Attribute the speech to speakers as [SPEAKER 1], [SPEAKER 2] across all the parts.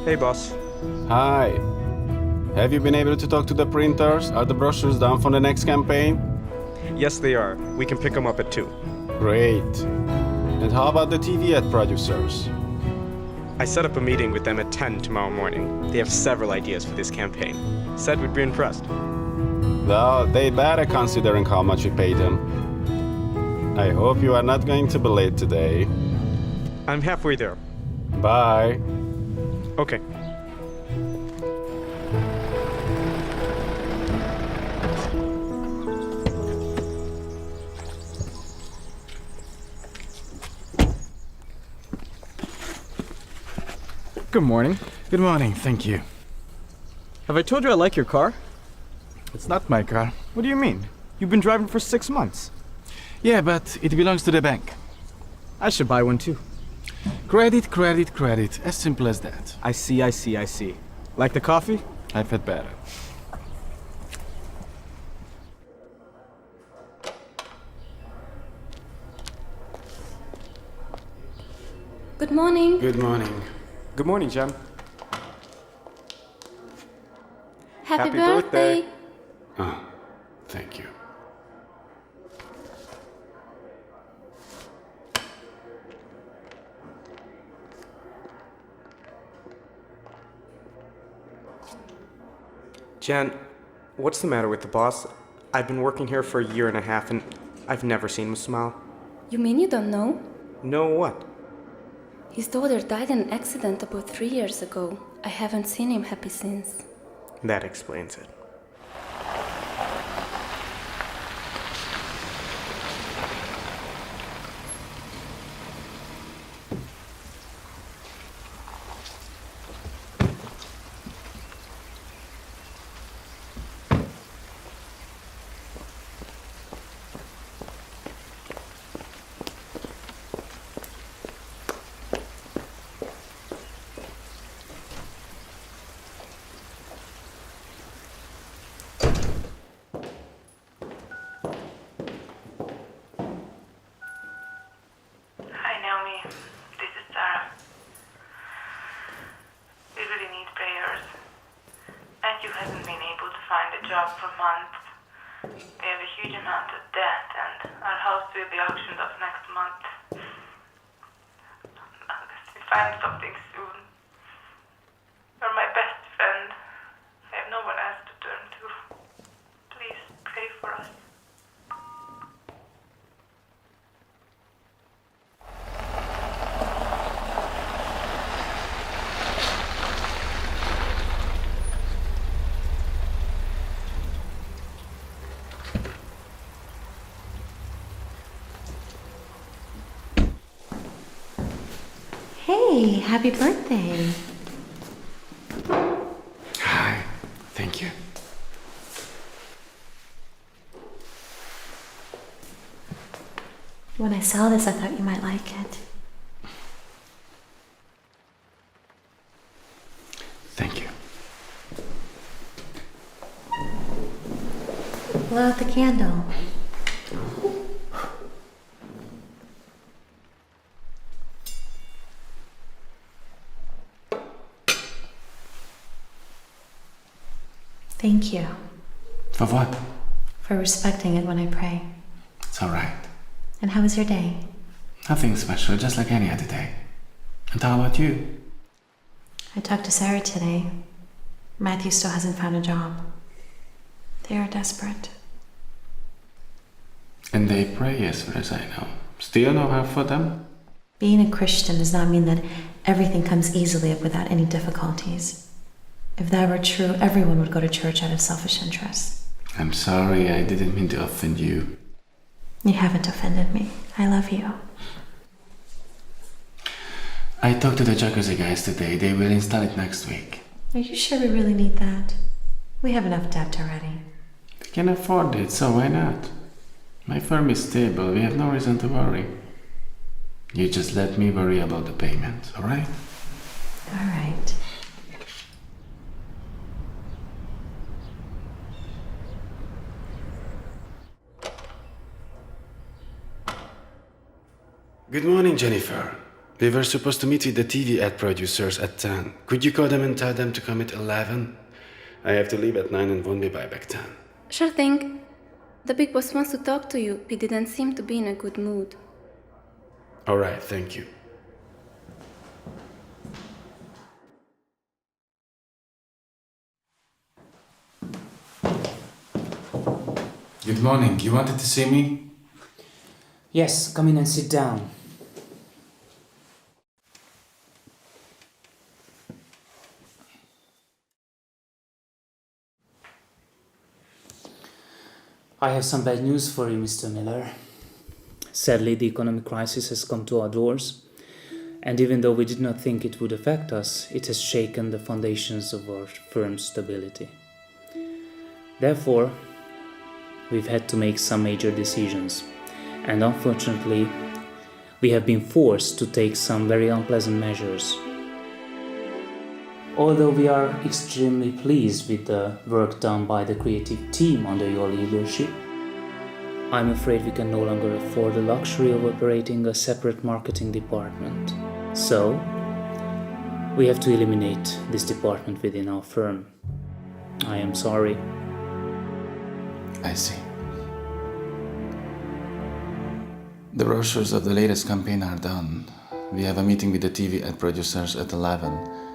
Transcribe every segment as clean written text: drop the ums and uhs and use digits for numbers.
[SPEAKER 1] Hey, boss.
[SPEAKER 2] Hi. Have you been able to talk to the printers? Are the brochures done for the next campaign?
[SPEAKER 1] Yes, they are. We can pick them up at 2.
[SPEAKER 2] Great. And how about the TV ad producers?
[SPEAKER 1] I set up a meeting with them at 10 tomorrow morning. They have several ideas for this campaign. Said we'd be impressed.
[SPEAKER 2] Well, they better considering how much we paid them. I hope you are not going to be late today.
[SPEAKER 1] I'm halfway there.
[SPEAKER 2] Bye.
[SPEAKER 1] Okay.
[SPEAKER 3] Good morning.
[SPEAKER 4] Good morning, thank you.
[SPEAKER 3] Have I told you I like your car?
[SPEAKER 4] It's not my car.
[SPEAKER 3] What do you mean? You've been driving for 6 months.
[SPEAKER 4] Yeah, but it belongs to the bank.
[SPEAKER 3] I should buy one too.
[SPEAKER 4] Credit, credit, credit. As simple as that.
[SPEAKER 3] I see. Like the coffee?
[SPEAKER 4] I've had better.
[SPEAKER 5] Good morning.
[SPEAKER 4] Good morning.
[SPEAKER 1] Good morning, Jen.
[SPEAKER 5] Happy
[SPEAKER 1] Happy
[SPEAKER 5] birthday.
[SPEAKER 1] birthday.
[SPEAKER 4] Oh, thank you.
[SPEAKER 1] Jen, what's the matter with the boss? I've been working here for a year and a half and I've never seen him smile.
[SPEAKER 5] You mean you don't know?
[SPEAKER 1] Know what?
[SPEAKER 5] His daughter died in an accident about 3 years ago. I haven't seen him happy since.
[SPEAKER 1] That explains it.
[SPEAKER 6] Hi, Naomi. This is Sarah. We really need prayers. Matthew hasn't been able to find a job for months. We have a huge amount of debt, and our house will be auctioned off next month. Unless we find something soon. You're my best friend. I have no one else to turn to. Please pray for us.
[SPEAKER 5] Hey, happy birthday.
[SPEAKER 4] Hi, thank you.
[SPEAKER 5] When I saw this, I thought you might like it.
[SPEAKER 4] Thank you.
[SPEAKER 5] Blow out the candle. Thank you
[SPEAKER 4] For what?
[SPEAKER 5] for respecting it when I pray.
[SPEAKER 4] It's alright.
[SPEAKER 5] And how was your day?
[SPEAKER 4] Nothing special, just like any other day. And how about you?
[SPEAKER 5] I talked to Sarah today. Matthew still hasn't found a job. They are desperate.
[SPEAKER 4] And they pray as far as I know. Still no help for them?
[SPEAKER 5] Being a Christian does not mean that everything comes easily without any difficulties. If that were true, everyone would go to church out of selfish interest.
[SPEAKER 4] I'm sorry, I didn't mean to offend you.
[SPEAKER 5] You haven't offended me. I love you.
[SPEAKER 4] I talked to the jacuzzi guys today. They will install it next week.
[SPEAKER 5] Are you sure we really need that? We have enough debt already.
[SPEAKER 4] We can afford it, so why not? My firm is stable. We have no reason to worry. You just let me worry about the payment, alright?
[SPEAKER 5] All right.
[SPEAKER 4] Good morning, Jennifer. We were supposed to meet with the TV ad producers at 10. Could you call them and tell them to come at 11? I have to leave at 9 and won't be back 10.
[SPEAKER 7] Sure thing. The big boss wants to talk to you. He didn't seem to be in a good mood.
[SPEAKER 4] Alright, thank you.
[SPEAKER 8] Good morning. You wanted to see me?
[SPEAKER 9] Yes, come in and sit down. I have some bad news for you, Mr. Miller. Sadly, the economic crisis has come to our doors, and even though we did not think it would affect us, it has shaken the foundations of our firm's stability. Therefore, we've had to make some major decisions, and unfortunately, we have been forced to take some very unpleasant measures. Although we are extremely pleased with the work done by the creative team under your leadership, I'm afraid we can no longer afford the luxury of operating a separate marketing department. So, we have to eliminate this department within our firm. I am sorry.
[SPEAKER 8] I see. The brochures of the latest campaign are done. We have a meeting with the TV ad producers at 11.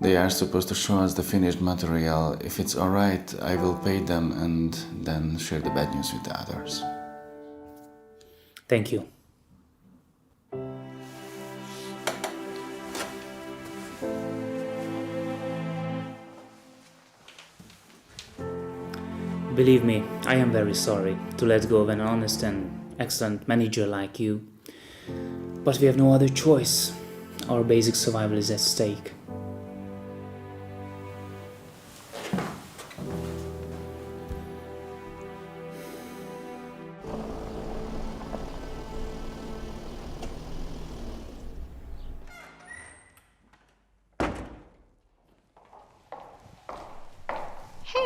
[SPEAKER 8] They are supposed to show us the finished material. If it's alright, I will pay them and then share the bad news with the others.
[SPEAKER 9] Thank you. Believe me, I am very sorry to let go of an honest and excellent manager like you. But we have no other choice. Our basic survival is at stake.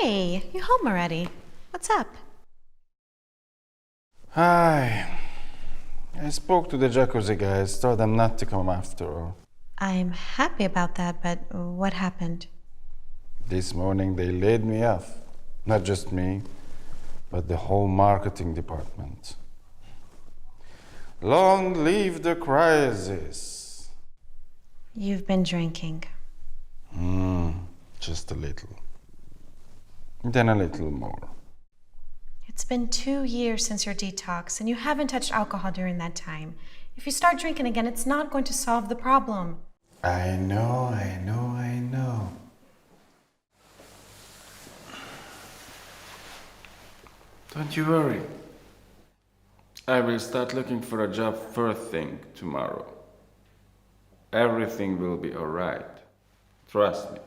[SPEAKER 5] Hey, you home already? What's up?
[SPEAKER 2] Hi. I spoke to the jacuzzi guys, told them not to come after all.
[SPEAKER 5] I'm happy about that, but what happened?
[SPEAKER 2] This morning they laid me off. Not just me, but the whole marketing department. Long live the crisis.
[SPEAKER 5] You've been drinking.
[SPEAKER 2] Just a little. Then a little more.
[SPEAKER 5] It's been 2 years since your detox, and you haven't touched alcohol during that time. If you start drinking again, it's not going to solve the problem.
[SPEAKER 2] I know.
[SPEAKER 4] Don't you worry. I will start looking for a job first thing tomorrow. Everything will be alright. Trust me.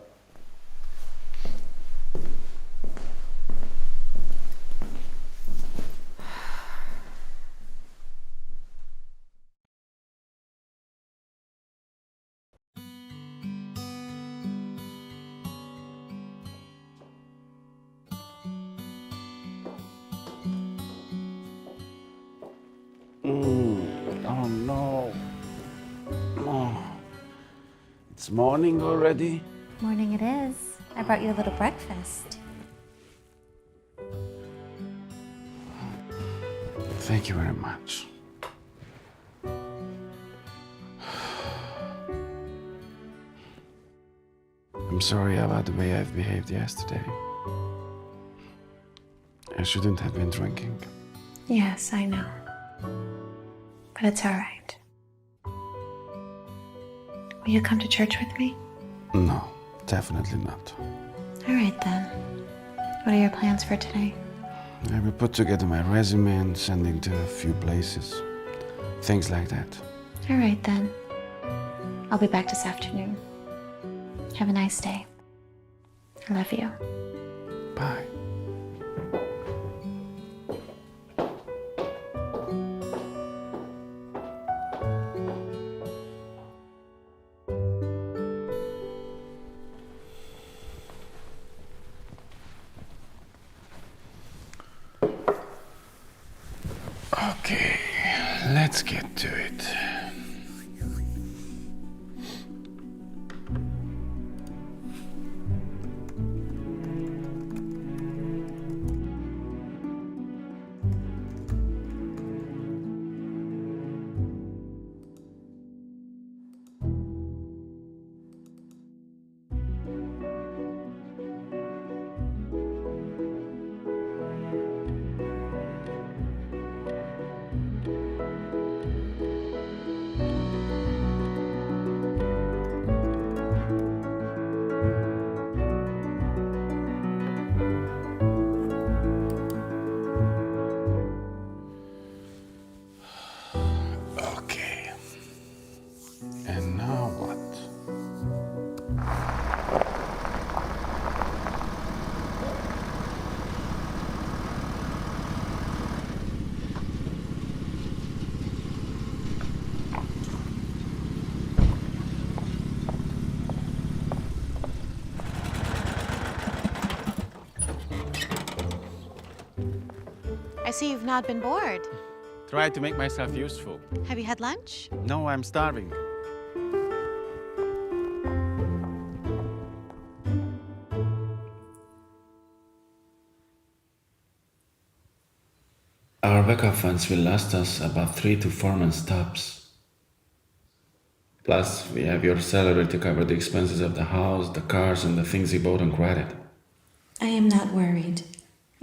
[SPEAKER 2] Oh no. Oh. It's morning already?
[SPEAKER 5] Morning it is. I brought you a little breakfast.
[SPEAKER 2] Thank you very much. I'm sorry about the way I've behaved yesterday. I shouldn't have been drinking.
[SPEAKER 5] Yes, I know. But it's all right. Will you come to church with me?
[SPEAKER 2] No, definitely not.
[SPEAKER 5] All right then. What are your plans for today?
[SPEAKER 2] I will put together my resume and send it to a few places. Things like that.
[SPEAKER 5] All right then. I'll be back this afternoon. Have a nice day. I love you.
[SPEAKER 2] Bye.
[SPEAKER 4] Okay, let's get to it.
[SPEAKER 10] I see you've not been bored.
[SPEAKER 2] Try to make myself useful.
[SPEAKER 10] Have you had lunch?
[SPEAKER 2] No, I'm starving.
[SPEAKER 4] Our backup funds will last us about 3 to 4 months tops. Plus, we have your salary to cover the expenses of the house, the cars, and the things you bought on credit.
[SPEAKER 5] I am not worried.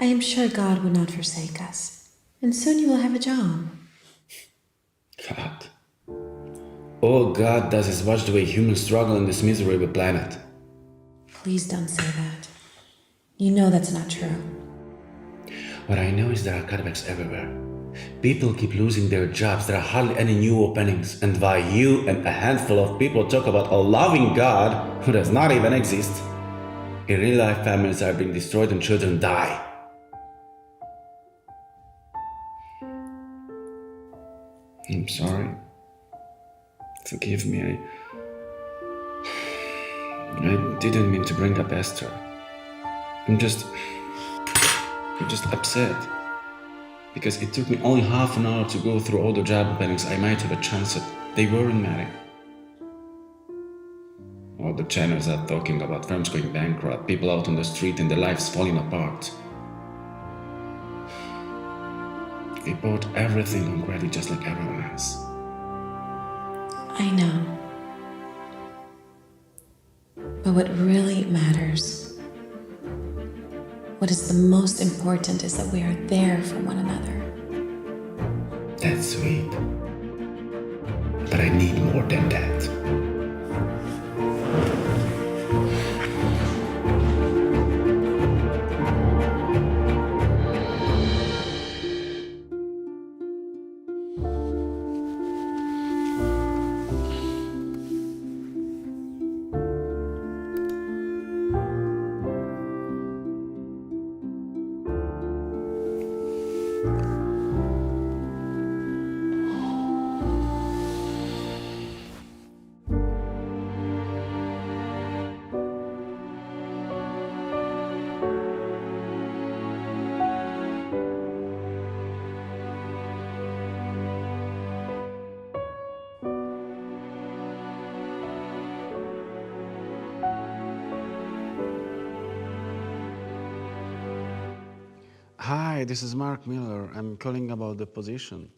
[SPEAKER 5] I am sure God will not forsake us. And soon you will have a job.
[SPEAKER 4] God. All God does is watch the way humans struggle in this miserable planet.
[SPEAKER 5] Please don't say that. You know that's not true.
[SPEAKER 4] What I know is there are cutbacks everywhere. People keep losing their jobs, there are hardly any new openings, and while you and a handful of people talk about a loving God who does not even exist, in real life families are being destroyed and children die. I'm sorry. Forgive me, I didn't mean to bring up Esther. I'm just upset. Because it took me only half an hour to go through all the job openings I might have a chance at. They weren't married. All the channels are talking about firms going bankrupt, people out on the street and their lives falling apart. We bought everything on credit just like everyone else.
[SPEAKER 5] I know. But what really matters, what is the most important, is that we are there for one another.
[SPEAKER 4] That's sweet. But I need more than that.
[SPEAKER 2] Hi, this is Mark Miller. I'm calling about the position.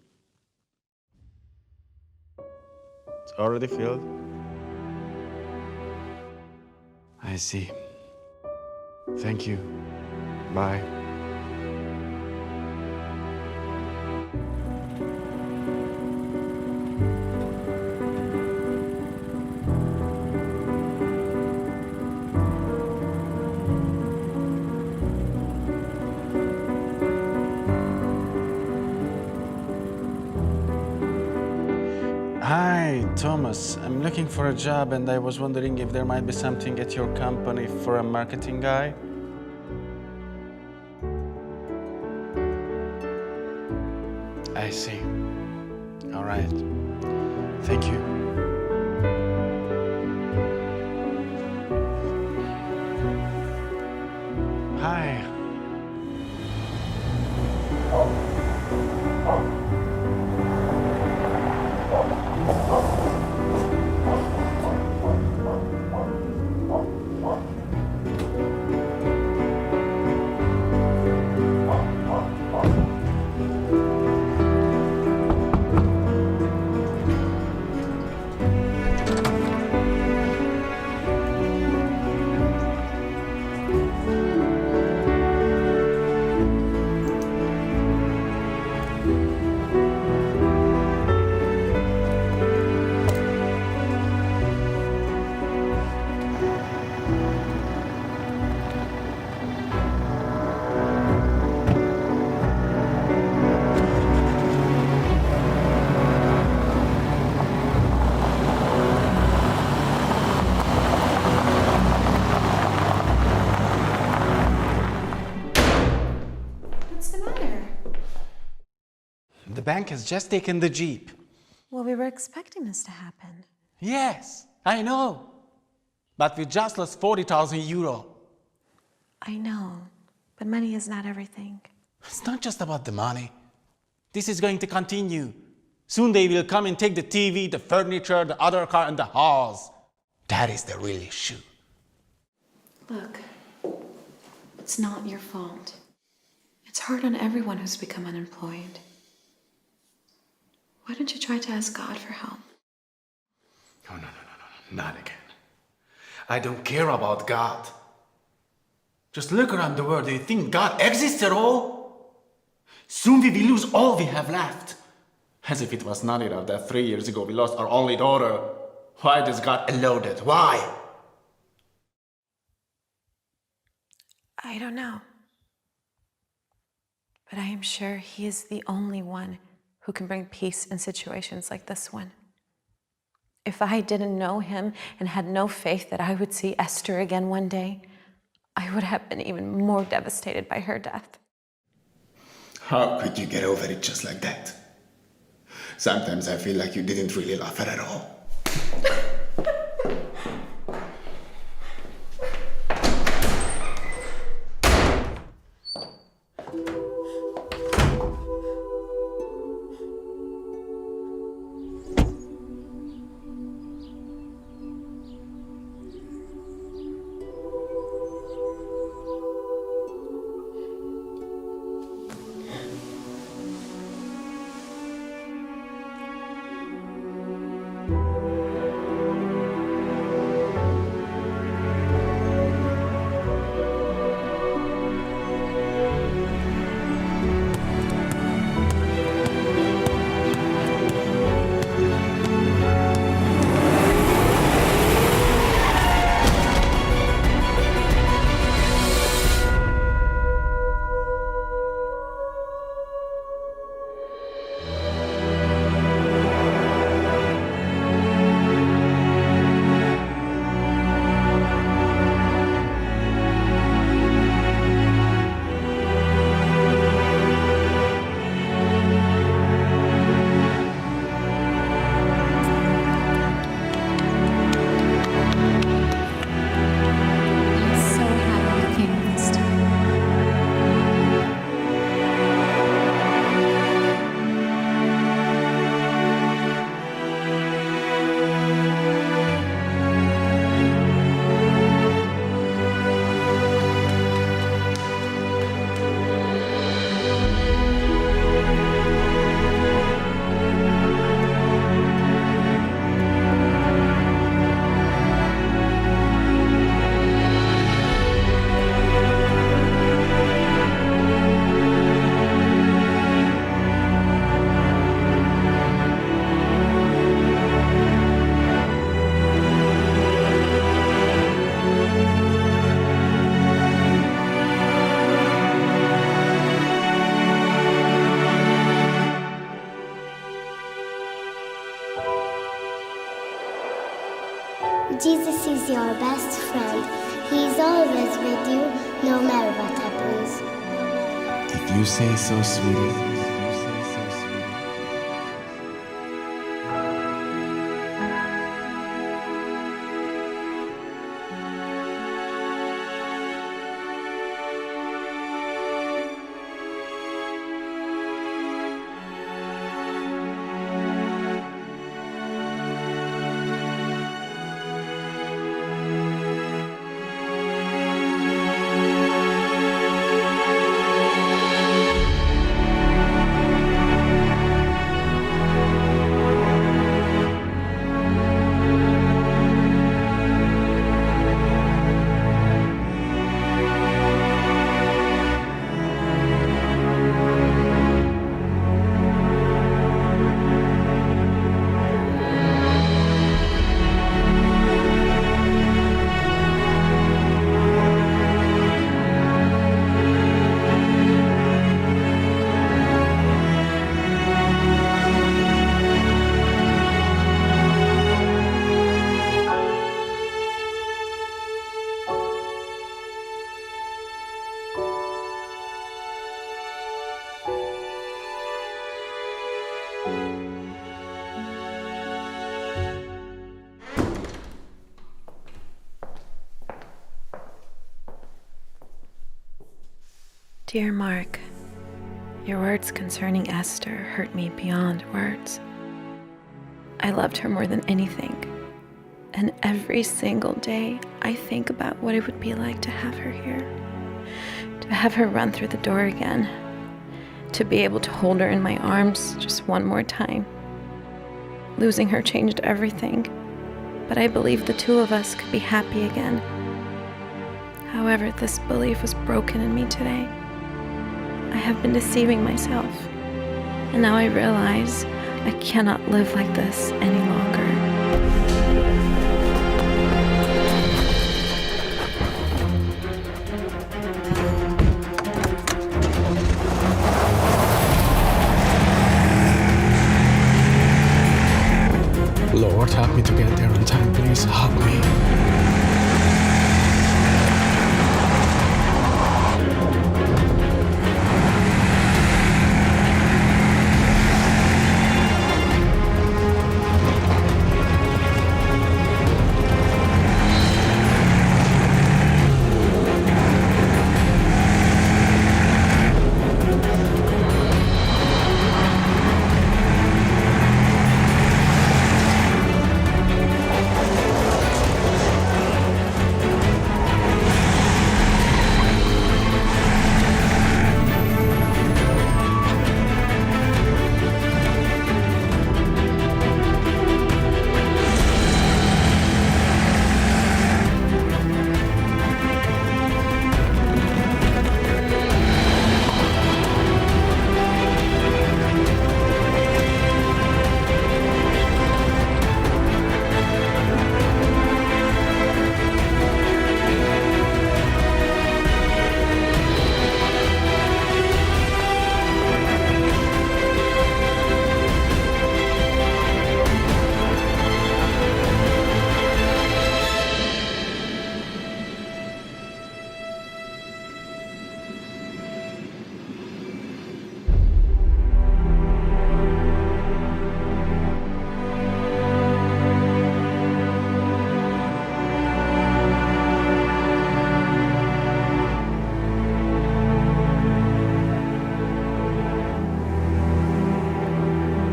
[SPEAKER 2] It's already filled? I see. Thank you. Bye. Hi, Thomas. I'm looking for a job and I was wondering if there might be something at your company for a marketing guy. I see. All right. Thank you. Hi. The bank has just taken the Jeep.
[SPEAKER 10] Well, we were expecting this to happen.
[SPEAKER 2] Yes, I know. But we just lost 40,000 euro.
[SPEAKER 10] I know, but money is not everything.
[SPEAKER 11] It's not just about the money. This is going to continue. Soon they will come and take the TV, the furniture, the other car, and the house. That is the real issue.
[SPEAKER 5] Look, it's not your fault. It's hard on everyone who's become unemployed. Why don't you try to ask God for help?
[SPEAKER 11] Oh, no, not again. I don't care about God. Just look around the world. Do you think God exists at all? Soon we will lose all we have left. As if it was not enough that 3 years ago we lost our only daughter. Why does God allow that? Why?
[SPEAKER 10] I don't know. But I am sure He is the only one who can bring peace in situations like this one. If I didn't know Him and had no faith that I would see Esther again one day, I would have been even more devastated by her death.
[SPEAKER 11] How could you get over it just like that? Sometimes I feel like you didn't really love her at all.
[SPEAKER 12] Jesus is your best friend. He is always with you, no matter what happens.
[SPEAKER 8] If you say so, sweetie.
[SPEAKER 10] Dear Mark, Your words concerning Esther hurt me beyond words. I loved her more than anything. And every single day, I think about what it would be like to have her here. To have her run through the door again. To be able to hold her in my arms just one more time. Losing her changed everything. But I believed the two of us could be happy again. However, this belief was broken in me today. I have been deceiving myself. And now I realize I cannot live like this any longer.
[SPEAKER 2] Lord, help me to get there on time. Please help me.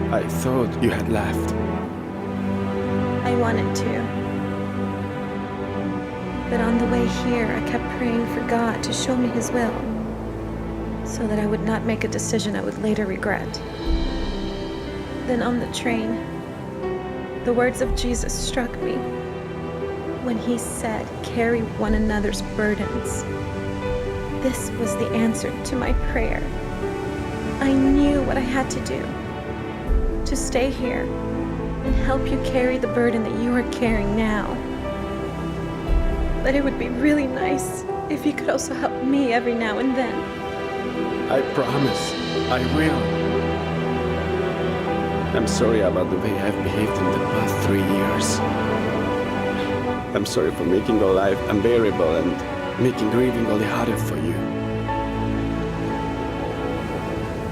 [SPEAKER 2] I thought you had left.
[SPEAKER 10] I wanted to. But on the way here, I kept praying for God to show me His will, so that I would not make a decision I would later regret. Then on the train, the words of Jesus struck me when He said, "Carry one another's burdens." This was the answer to my prayer. I knew what I had to do. To stay here and help you carry the burden that you are carrying now. But it would be really nice if you could also help me every now and then.
[SPEAKER 2] I promise. I will. I'm sorry about the way I've behaved in the past 3 years. I'm sorry for making your life unbearable and making grieving all the harder for you.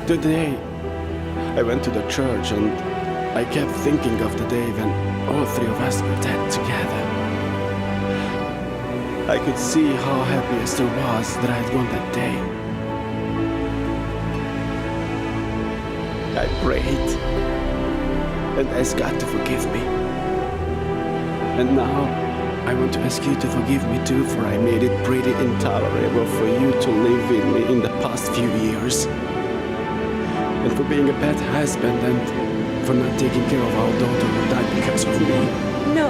[SPEAKER 2] Today, I went to the church and I kept thinking of the day when all three of us were dead together. I could see how happy Esther was that I had won that day. I prayed and asked God to forgive me. And now I want to ask you to forgive me too, for I made it pretty intolerable for you to live with me in the past few years. And for being a bad husband and for not taking care of our daughter who died because of me.
[SPEAKER 10] No,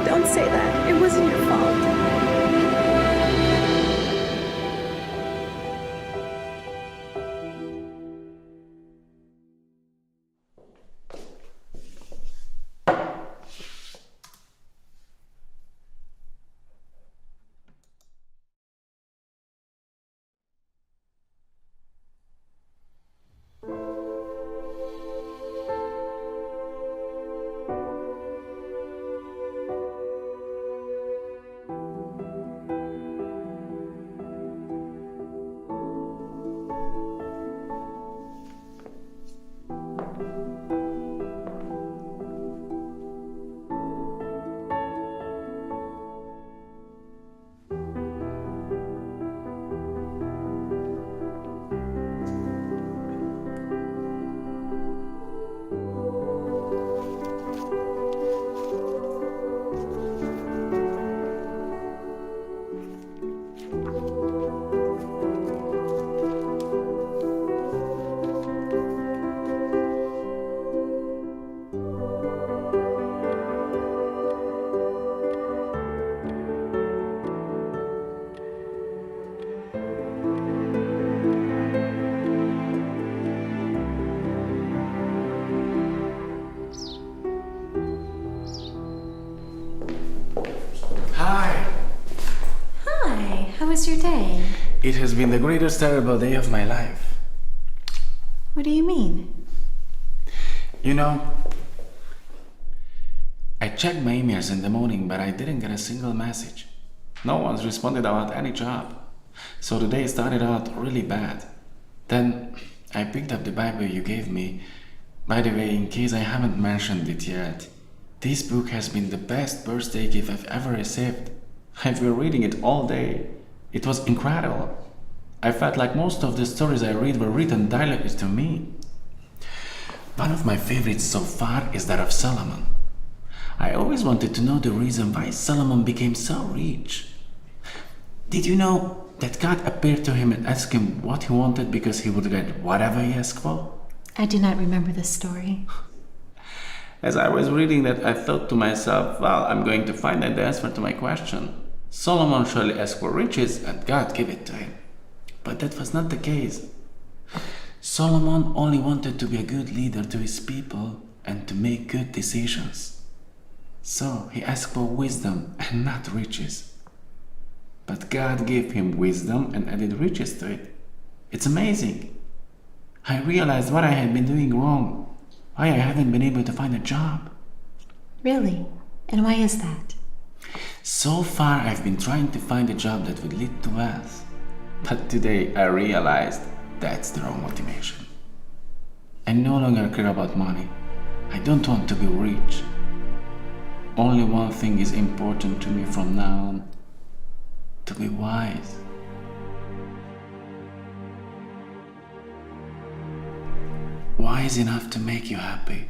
[SPEAKER 10] don't say that. It wasn't your fault.
[SPEAKER 5] was your day?
[SPEAKER 8] It has been the greatest terrible day of my life.
[SPEAKER 5] What do you mean?
[SPEAKER 8] You know, I checked my emails in the morning, but I didn't get a single message. No one's responded about any job. So the day started out really bad. Then I picked up the Bible you gave me. By the way, in case I haven't mentioned it yet, this book has been the best birthday gift I've ever received. I've been reading it all day. It was incredible. I felt like most of the stories I read were written directly to me. One of my favorites so far is that of Solomon. I always wanted to know the reason why Solomon became so rich. Did you know that God appeared to him and asked him what he wanted because he would get whatever he asked for?
[SPEAKER 5] I do not remember this story.
[SPEAKER 8] As I was reading that, I thought to myself, well, I'm going to find out the answer to my question. Solomon surely asked for riches and God gave it to him. But that was not the case. Solomon only wanted to be a good leader to his people and to make good decisions. So he asked for wisdom and not riches. But God gave him wisdom and added riches to it. It's amazing. I realized what I had been doing wrong, why I haven't been able to find a job.
[SPEAKER 5] Really? And why is that?
[SPEAKER 8] So far, I've been trying to find a job that would lead to wealth. But today, I realized that's the wrong motivation. I no longer care about money. I don't want to be rich. Only one thing is important to me from now on: to be wise. Wise enough to make you happy.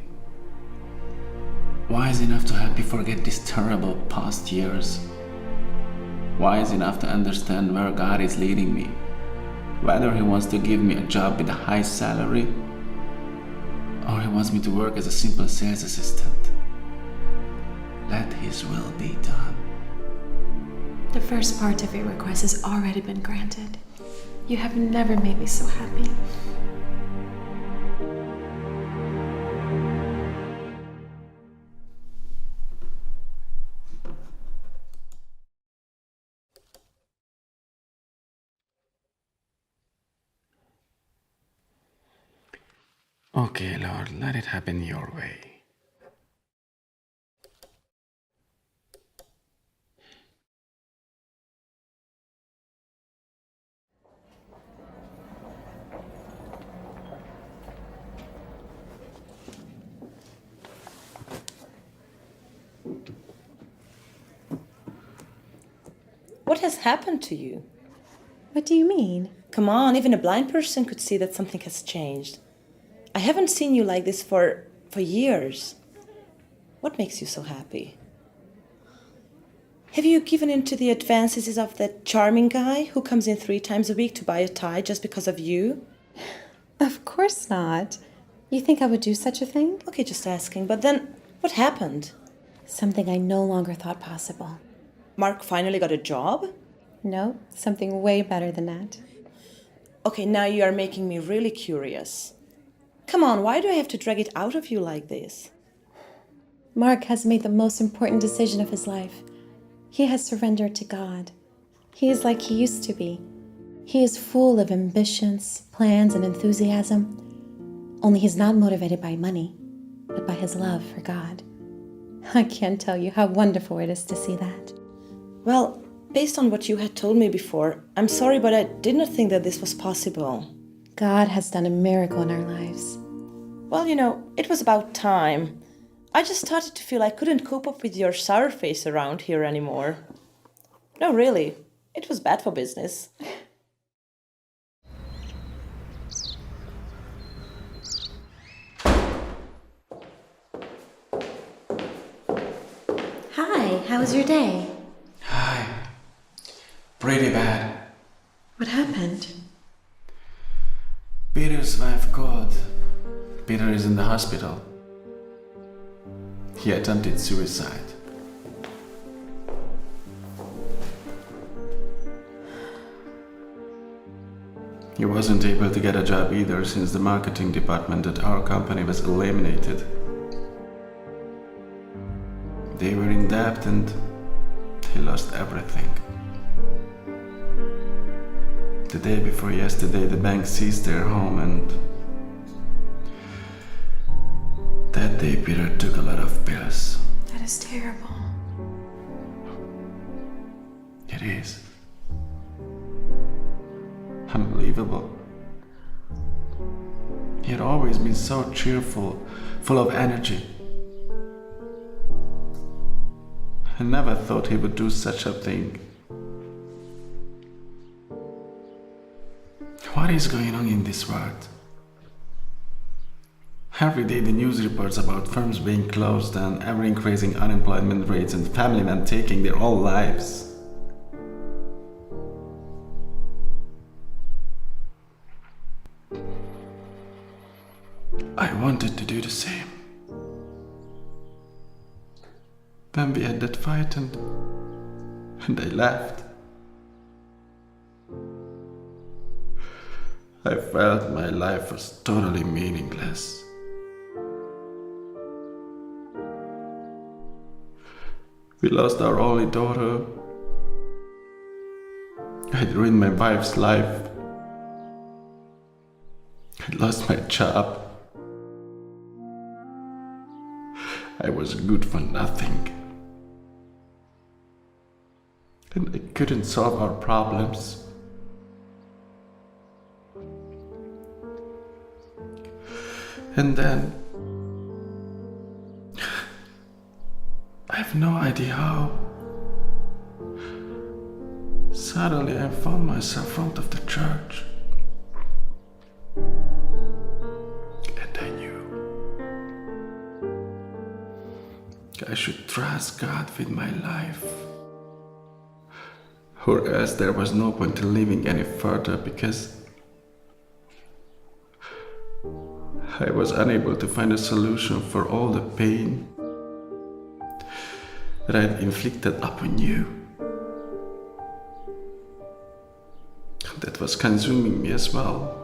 [SPEAKER 8] Wise enough to help you forget these terrible past years. Wise enough to understand where God is leading me. Whether He wants to give me a job with a high salary, or He wants me to work as a simple sales assistant. Let His will be done.
[SPEAKER 5] The first part of your request has already been granted. You have never made me so happy.
[SPEAKER 8] Okay, Lord, let it happen your way.
[SPEAKER 13] What has happened to you?
[SPEAKER 5] What do you mean?
[SPEAKER 13] Come on, even a blind person could see that something has changed. I haven't seen you like this for years. What makes you so happy? Have you given in to the advances of that charming guy who comes in 3 times a week to buy a tie just because of you?
[SPEAKER 5] Of course not. You think I would do such a thing?
[SPEAKER 13] Okay, just asking. But then, what happened?
[SPEAKER 5] Something I no longer thought possible.
[SPEAKER 13] Mark finally got a job?
[SPEAKER 5] No, something way better than that.
[SPEAKER 13] Okay, now you are making me really curious. Come on, why do I have to drag it out of you like this?
[SPEAKER 5] Mark has made the most important decision of his life. He has surrendered to God. He is like he used to be. He is full of ambitions, plans, and enthusiasm. Only he's not motivated by money, but by his love for God. I can't tell you how wonderful it is to see that.
[SPEAKER 13] Well, based on what you had told me before, I'm sorry, but I did not think that this was possible.
[SPEAKER 5] God has done a miracle in our lives.
[SPEAKER 13] Well, you know, it was about time. I just started to feel I couldn't cope up with your sour face around here anymore. No, really, it was bad for business.
[SPEAKER 5] Hi, how was your day?
[SPEAKER 8] Hi. Pretty bad.
[SPEAKER 5] What happened?
[SPEAKER 8] Peter's wife called. Peter is in the hospital. He attempted suicide. He wasn't able to get a job either since the marketing department at our company was eliminated. They were in debt and he lost everything. The day before yesterday, the bank seized their home, and that day Peter took a lot of pills.
[SPEAKER 10] That is terrible.
[SPEAKER 8] It is. Unbelievable. He had always been so cheerful, full of energy. I never thought he would do such a thing. What is going on in this world? Every day the news reports about firms being closed and ever-increasing unemployment rates and family men taking their own lives. I wanted to do the same. Then we had that fight and I left. I felt my life was totally meaningless. We lost our only daughter. I'd ruined my wife's life. I'd lost my job. I was good for nothing. And I couldn't solve our problems. And then I have no idea how. Suddenly I found myself in front of the church. And I knew I should trust God with my life. Or else there was no point in living any further, because I was unable to find a solution for all the pain that I had inflicted upon you. That was consuming me as well.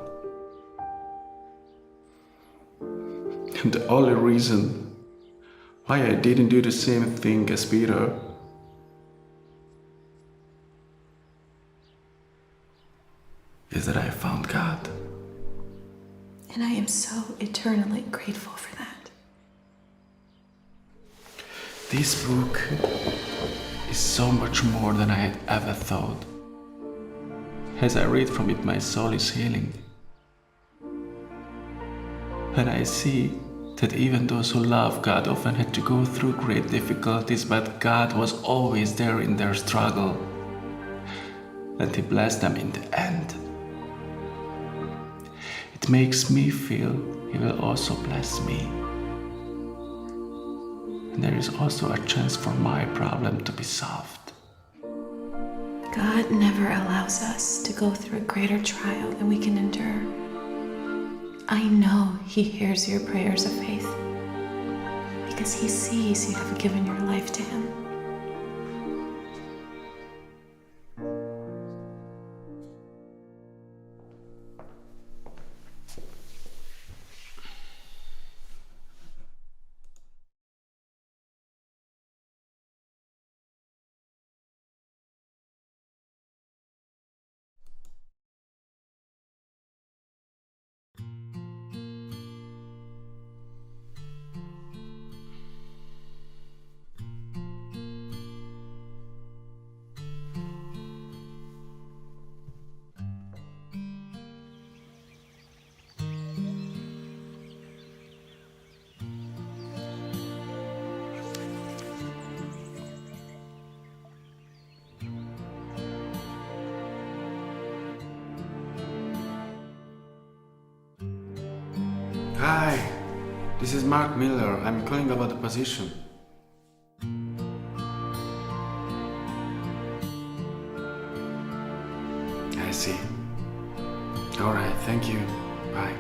[SPEAKER 8] And the only reason why I didn't do the same thing as Peter is that I found God.
[SPEAKER 10] And I am so eternally grateful for that.
[SPEAKER 8] This book is so much more than I had ever thought. As I read from it, my soul is healing. And I see that even those who love God often had to go through great difficulties, but God was always there in their struggle. And He blessed them in the end. It makes me feel He will also bless me. And there is also a chance for my problem to be solved.
[SPEAKER 10] God never allows us to go through a greater trial than we can endure. I know He hears your prayers of faith because He sees you have given your life to Him.
[SPEAKER 8] Hi, this is Mark Miller. I'm calling about the position. I see. All right, thank you. Bye.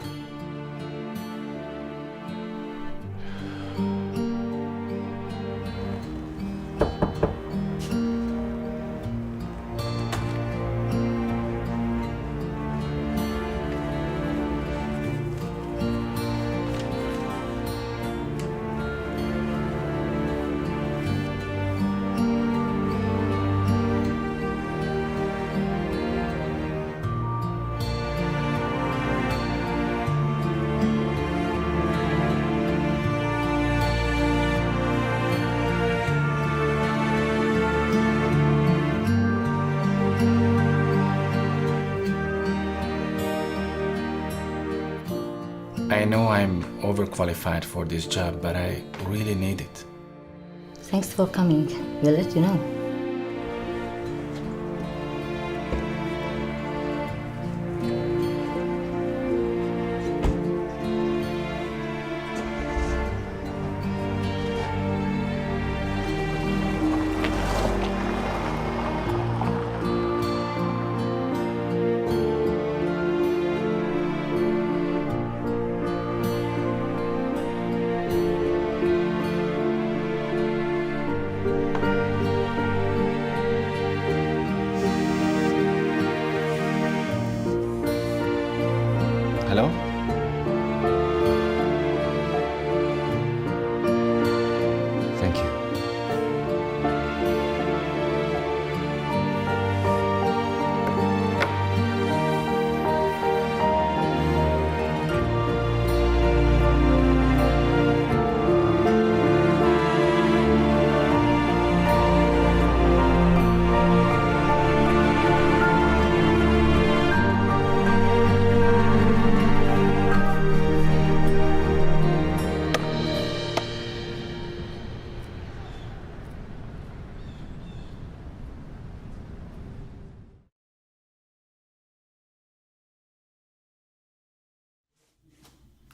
[SPEAKER 8] I know I'm overqualified for this job, but I really need it.
[SPEAKER 14] Thanks for coming. We'll let you know.
[SPEAKER 8] Hello? Thank you.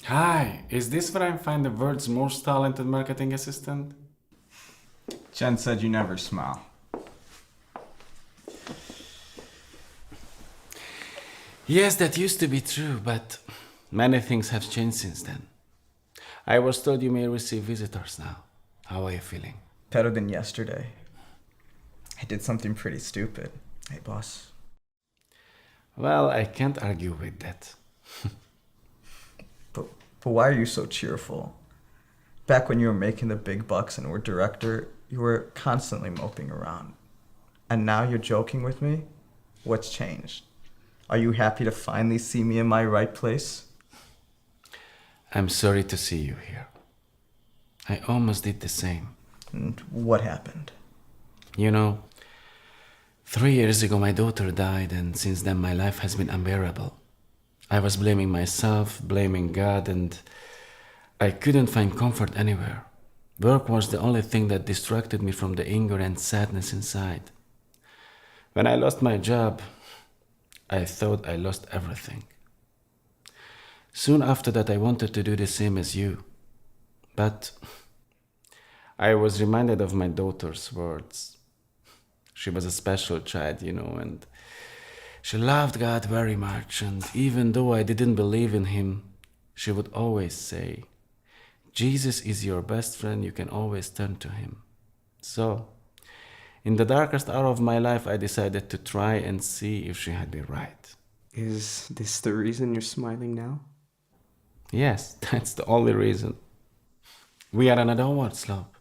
[SPEAKER 8] Hi, is this where I find the world's most talented marketing assistant?
[SPEAKER 3] Jen said you never smile.
[SPEAKER 8] Yes, that used to be true, but many things have changed since then. I was told you may receive visitors now. How are you feeling?
[SPEAKER 3] Better than yesterday. I did something pretty stupid. Hey, boss.
[SPEAKER 8] Well, I can't argue with that.
[SPEAKER 3] But why are you so cheerful? Back when you were making the big bucks and were director, you were constantly moping around. And now you're joking with me? What's changed? Are you happy to finally see me in my right place?
[SPEAKER 8] I'm sorry to see you here. I almost did the same.
[SPEAKER 3] And what happened?
[SPEAKER 8] You know, 3 years ago my daughter died, and since then my life has been unbearable. I was blaming myself, blaming God, and I couldn't find comfort anywhere. Work was the only thing that distracted me from the anger and sadness inside. When I lost my job, I thought I lost everything. Soon after that, I wanted to do the same as you. But I was reminded of my daughter's words. She was a special child, and she loved God very much. And even though I didn't believe in Him, she would always say, Jesus is your best friend, you can always turn to Him. So, in the darkest hour of my life, I decided to try and see if she had been right.
[SPEAKER 1] Is this the reason you're smiling now?
[SPEAKER 8] Yes, that's the only reason. We are on a downward slope.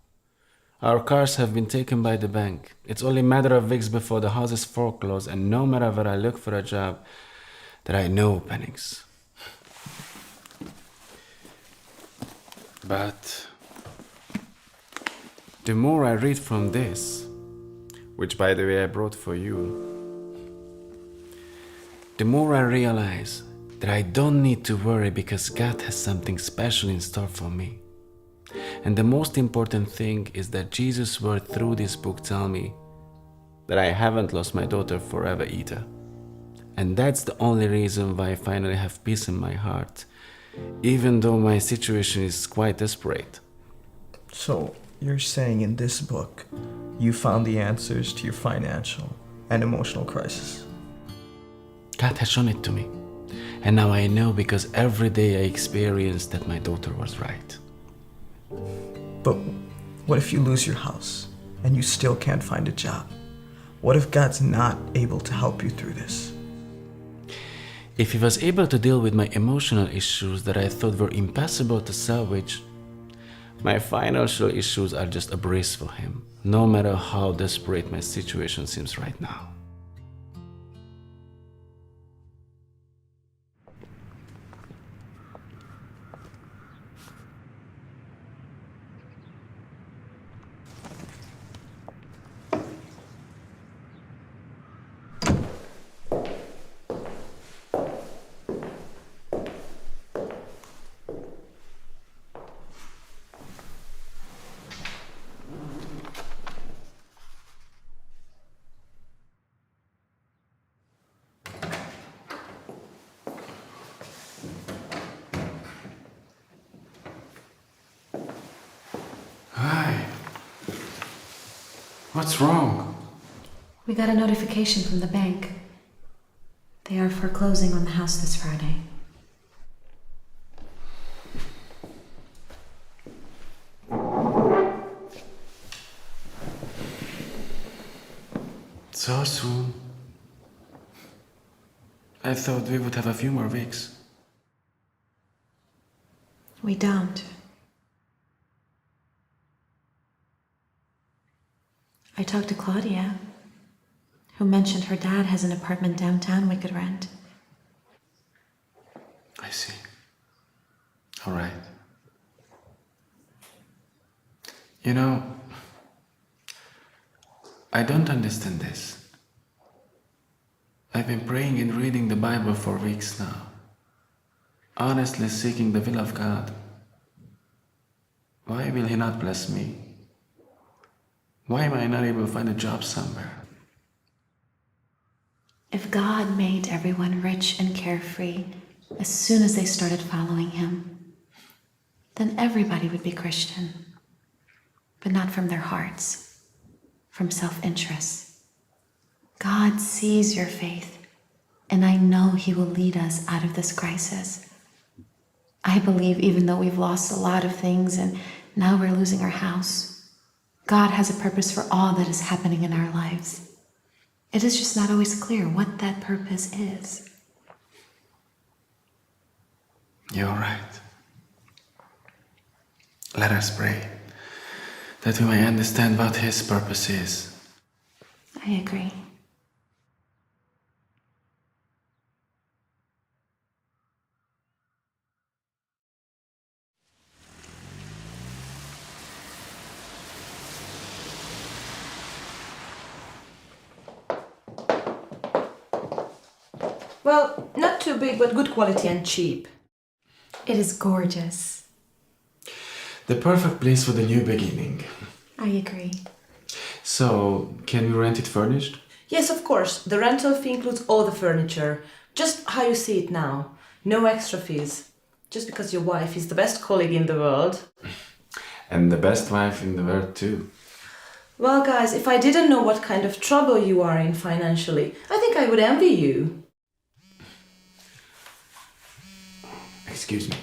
[SPEAKER 8] Our cars have been taken by the bank. It's only a matter of weeks before the house is foreclosed, and no matter where I look for a job, there are no openings. But the more I read from this, which by the way I brought for you, the more I realize that I don't need to worry because God has something special in store for me. And the most important thing is that Jesus' word through this book tell me that I haven't lost my daughter forever either. And that's the only reason why I finally have peace in my heart, even though my situation is quite desperate.
[SPEAKER 3] So, you're saying in this book, you found the answers to your financial and emotional crisis?
[SPEAKER 8] God has shown it to me. And now I know because every day I experience that my daughter was right.
[SPEAKER 3] But what if you lose your house and you still can't find a job? What if God's not able to help you through this?
[SPEAKER 8] If He was able to deal with my emotional issues that I thought were impossible to salvage, my financial issues are just a breeze for Him, no matter how desperate my situation seems right now. What's wrong?
[SPEAKER 10] We got a notification from the bank. They are foreclosing on the house this Friday.
[SPEAKER 8] So soon? I thought we would have a few more weeks.
[SPEAKER 10] We don't. I talked to Claudia, who mentioned her dad has an apartment downtown we could rent.
[SPEAKER 8] I see. All right. You know, I don't understand this. I've been praying and reading the Bible for weeks now, honestly seeking the will of God. Why will He not bless me? Why am I not able to find a job somewhere?
[SPEAKER 10] If God made everyone rich and carefree as soon as they started following Him, then everybody would be Christian, but not from their hearts, from self-interest. God sees your faith, and I know He will lead us out of this crisis. I believe even though we've lost a lot of things and now we're losing our house, God has a purpose for all that is happening in our lives. It is just not always clear what that purpose is.
[SPEAKER 8] You're right. Let us pray that we may understand what His purpose is.
[SPEAKER 10] I agree.
[SPEAKER 13] Well, not too big, but good quality and cheap.
[SPEAKER 10] It is gorgeous.
[SPEAKER 8] The perfect place for the new beginning.
[SPEAKER 10] I agree.
[SPEAKER 8] So, can we rent it furnished?
[SPEAKER 13] Yes, of course. The rental fee includes all the furniture. Just how you see it now. No extra fees. Just because your wife is the best colleague in the world.
[SPEAKER 8] And the best wife in the world, too.
[SPEAKER 13] Well, guys, if I didn't know what kind of trouble you are in financially, I think I would envy you.
[SPEAKER 8] Excuse me.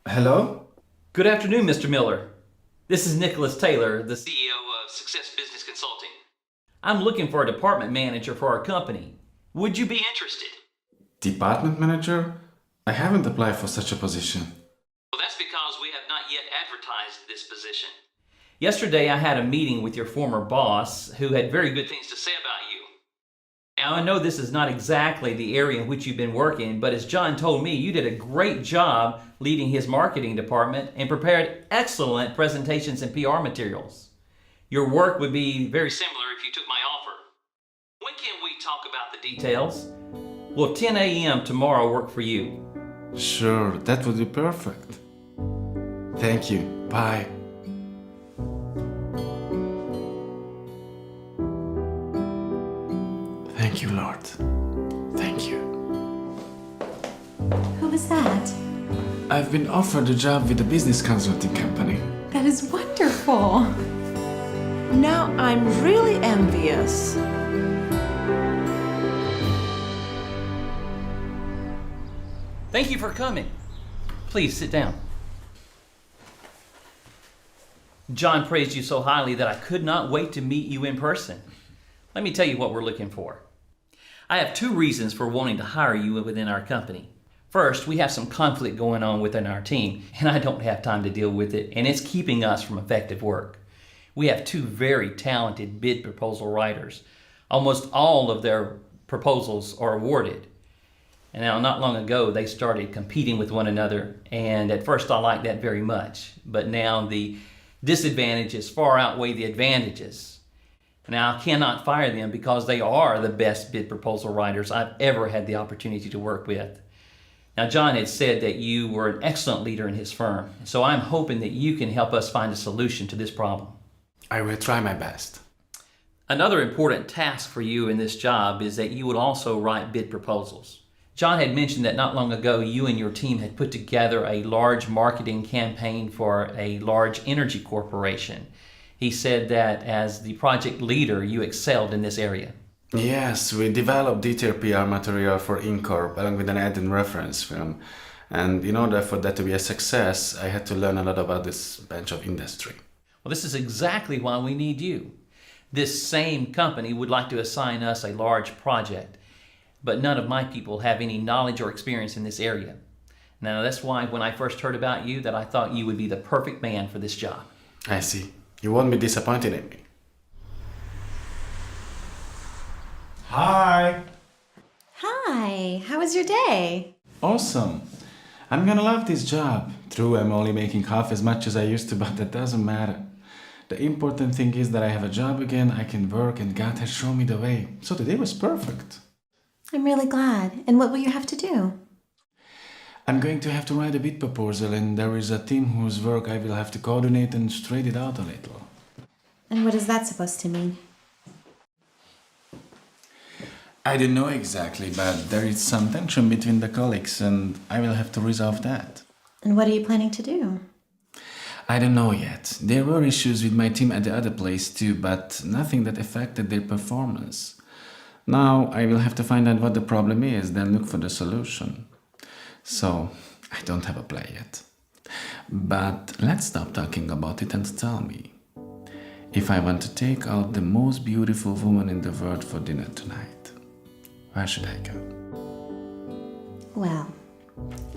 [SPEAKER 8] Hello?
[SPEAKER 15] Good afternoon, Mr. Miller. This is Nicholas Taylor, the CEO of Success Business Consulting. I'm looking for a department manager for our company. Would you be interested?
[SPEAKER 8] Department manager? I haven't applied for such a position.
[SPEAKER 15] Well, that's because we have not yet advertised this position. Yesterday, I had a meeting with your former boss, who had very good things to say about you. Now, I know this is not exactly the area in which you've been working, but as John told me, you did a great job leading his marketing department and prepared excellent presentations and PR materials. Your work would be very similar if you took my offer. When can we talk about the details? Will 10 a.m. tomorrow work for you?
[SPEAKER 8] Sure, that would be perfect. Thank you. Bye. Thank you, Lord. Thank you.
[SPEAKER 10] Who is that?
[SPEAKER 8] I've been offered a job with a business consulting company.
[SPEAKER 10] That is wonderful.
[SPEAKER 13] Now I'm really envious.
[SPEAKER 15] Thank you for coming. Please sit down. John praised you so highly that I could not wait to meet you in person. Let me tell you what we're looking for. I have two reasons for wanting to hire you within our company. First, we have some conflict going on within our team, and I don't have time to deal with it, and it's keeping us from effective work. We have two very talented bid proposal writers. Almost all of their proposals are awarded. And now, not long ago, they started competing with one another, and at first I liked that very much, but now the disadvantages far outweigh the advantages. Now, I cannot fire them because they are the best bid proposal writers I've ever had the opportunity to work with. Now, John had said that you were an excellent leader in his firm, so I'm hoping that you can help us find a solution to this problem.
[SPEAKER 8] I will try my best.
[SPEAKER 15] Another important task for you in this job is that you would also write bid proposals. John had mentioned that not long ago you and your team had put together a large marketing campaign for a large energy corporation. He said that as the project leader, you excelled in this area.
[SPEAKER 8] Yes, we developed detailed PR material for Incorp along with an ad and reference film. And in order for that to be a success, I had to learn a lot about this branch of industry.
[SPEAKER 15] Well, this is exactly why we need you. This same company would like to assign us a large project, but none of my people have any knowledge or experience in this area. Now, that's why when I first heard about you, that I thought you would be the perfect man for this job.
[SPEAKER 8] I see. You won't be disappointed in me. Hi!
[SPEAKER 10] Hi, how was your day?
[SPEAKER 8] Awesome! I'm gonna love this job. True, I'm only making half as much as I used to, but that doesn't matter. The important thing is that I have a job again, I can work, and God has shown me the way. So today was perfect.
[SPEAKER 10] I'm really glad. And what will you have to do?
[SPEAKER 8] I'm going to have to write a bid proposal, and there is a team whose work I will have to coordinate and straighten it out a little.
[SPEAKER 10] And what is that supposed to mean?
[SPEAKER 8] I don't know exactly, but there is some tension between the colleagues, and I will have to resolve that.
[SPEAKER 10] And what are you planning to do?
[SPEAKER 8] I don't know yet. There were issues with my team at the other place too, but nothing that affected their performance. Now I will have to find out what the problem is, then look for the solution. So, I don't have a plan yet. But let's stop talking about it and tell me. If I want to take out the most beautiful woman in the world for dinner tonight, where should I go?
[SPEAKER 10] Well,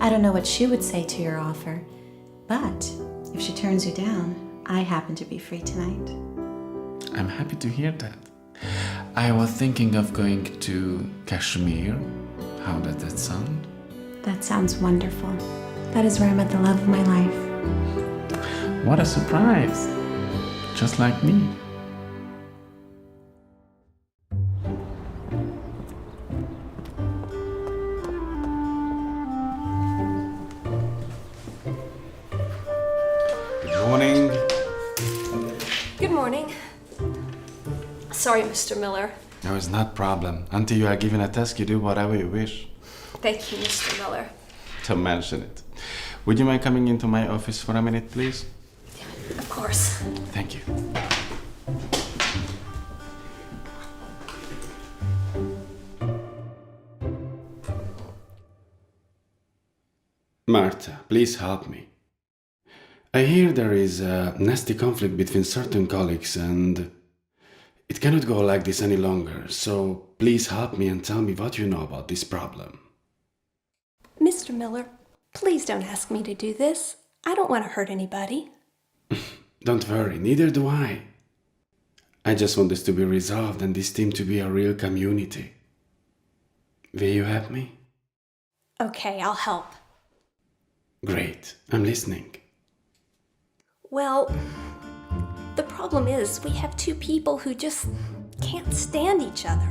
[SPEAKER 10] I don't know what she would say to your offer, but if she turns you down, I happen to be free tonight.
[SPEAKER 8] I'm happy to hear that. I was thinking of going to Kashmir. How does that sound?
[SPEAKER 10] That sounds wonderful. That is where I met the love of my life.
[SPEAKER 8] What a surprise! Just like me. Good morning.
[SPEAKER 16] Good morning. Sorry, Mr. Miller.
[SPEAKER 8] No, it's not a problem. Until you are given a task, you do whatever you wish.
[SPEAKER 16] Thank you, Mr. Miller.
[SPEAKER 8] Don't mention it. Would you mind coming into my office for a minute, please?
[SPEAKER 16] Of course.
[SPEAKER 8] Thank you. Martha, please help me. I hear there is a nasty conflict between certain colleagues and it cannot go like this any longer, so please help me and tell me what you know about this problem.
[SPEAKER 16] Mr. Miller, please don't ask me to do this. I don't want to hurt anybody.
[SPEAKER 8] Don't worry, neither do I. I just want this to be resolved and this team to be a real community. Will you help me?
[SPEAKER 16] Okay, I'll help.
[SPEAKER 8] Great, I'm listening.
[SPEAKER 16] Well, the problem is we have two people who just can't stand each other.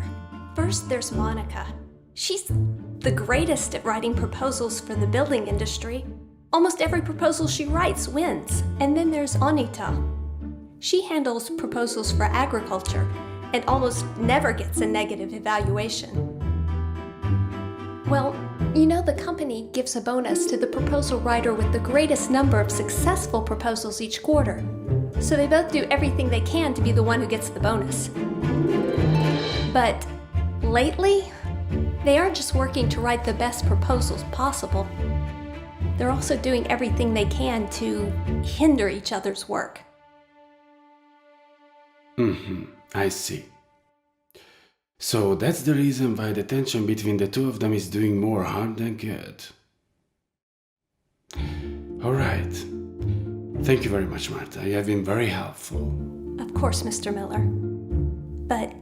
[SPEAKER 16] First, there's Monica. She's the greatest at writing proposals for the building industry. Almost every proposal she writes wins. And then there's Anita. She handles proposals for agriculture and almost never gets a negative evaluation. Well, you know the company gives a bonus to the proposal writer with the greatest number of successful proposals each quarter. So they both do everything they can to be the one who gets the bonus. But lately, they aren't just working to write the best proposals possible. They're also doing everything they can to hinder each other's work.
[SPEAKER 8] I see. So that's the reason why the tension between the two of them is doing more harm than good. All right. Thank you very much, Martha. You have been very helpful.
[SPEAKER 16] Of course, Mr. Miller. But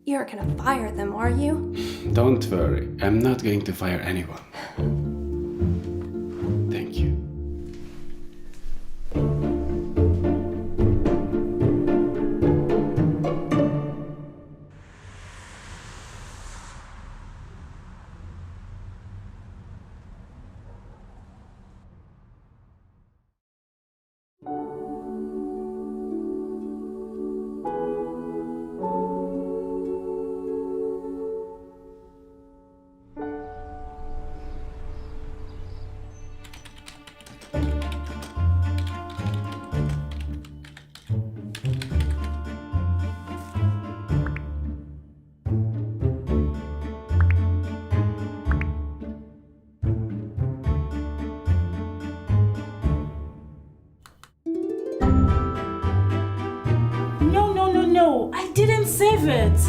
[SPEAKER 16] you aren't going to fire them, are you?
[SPEAKER 8] Don't worry. I'm not going to fire anyone. Thank you.
[SPEAKER 17] didn't save it.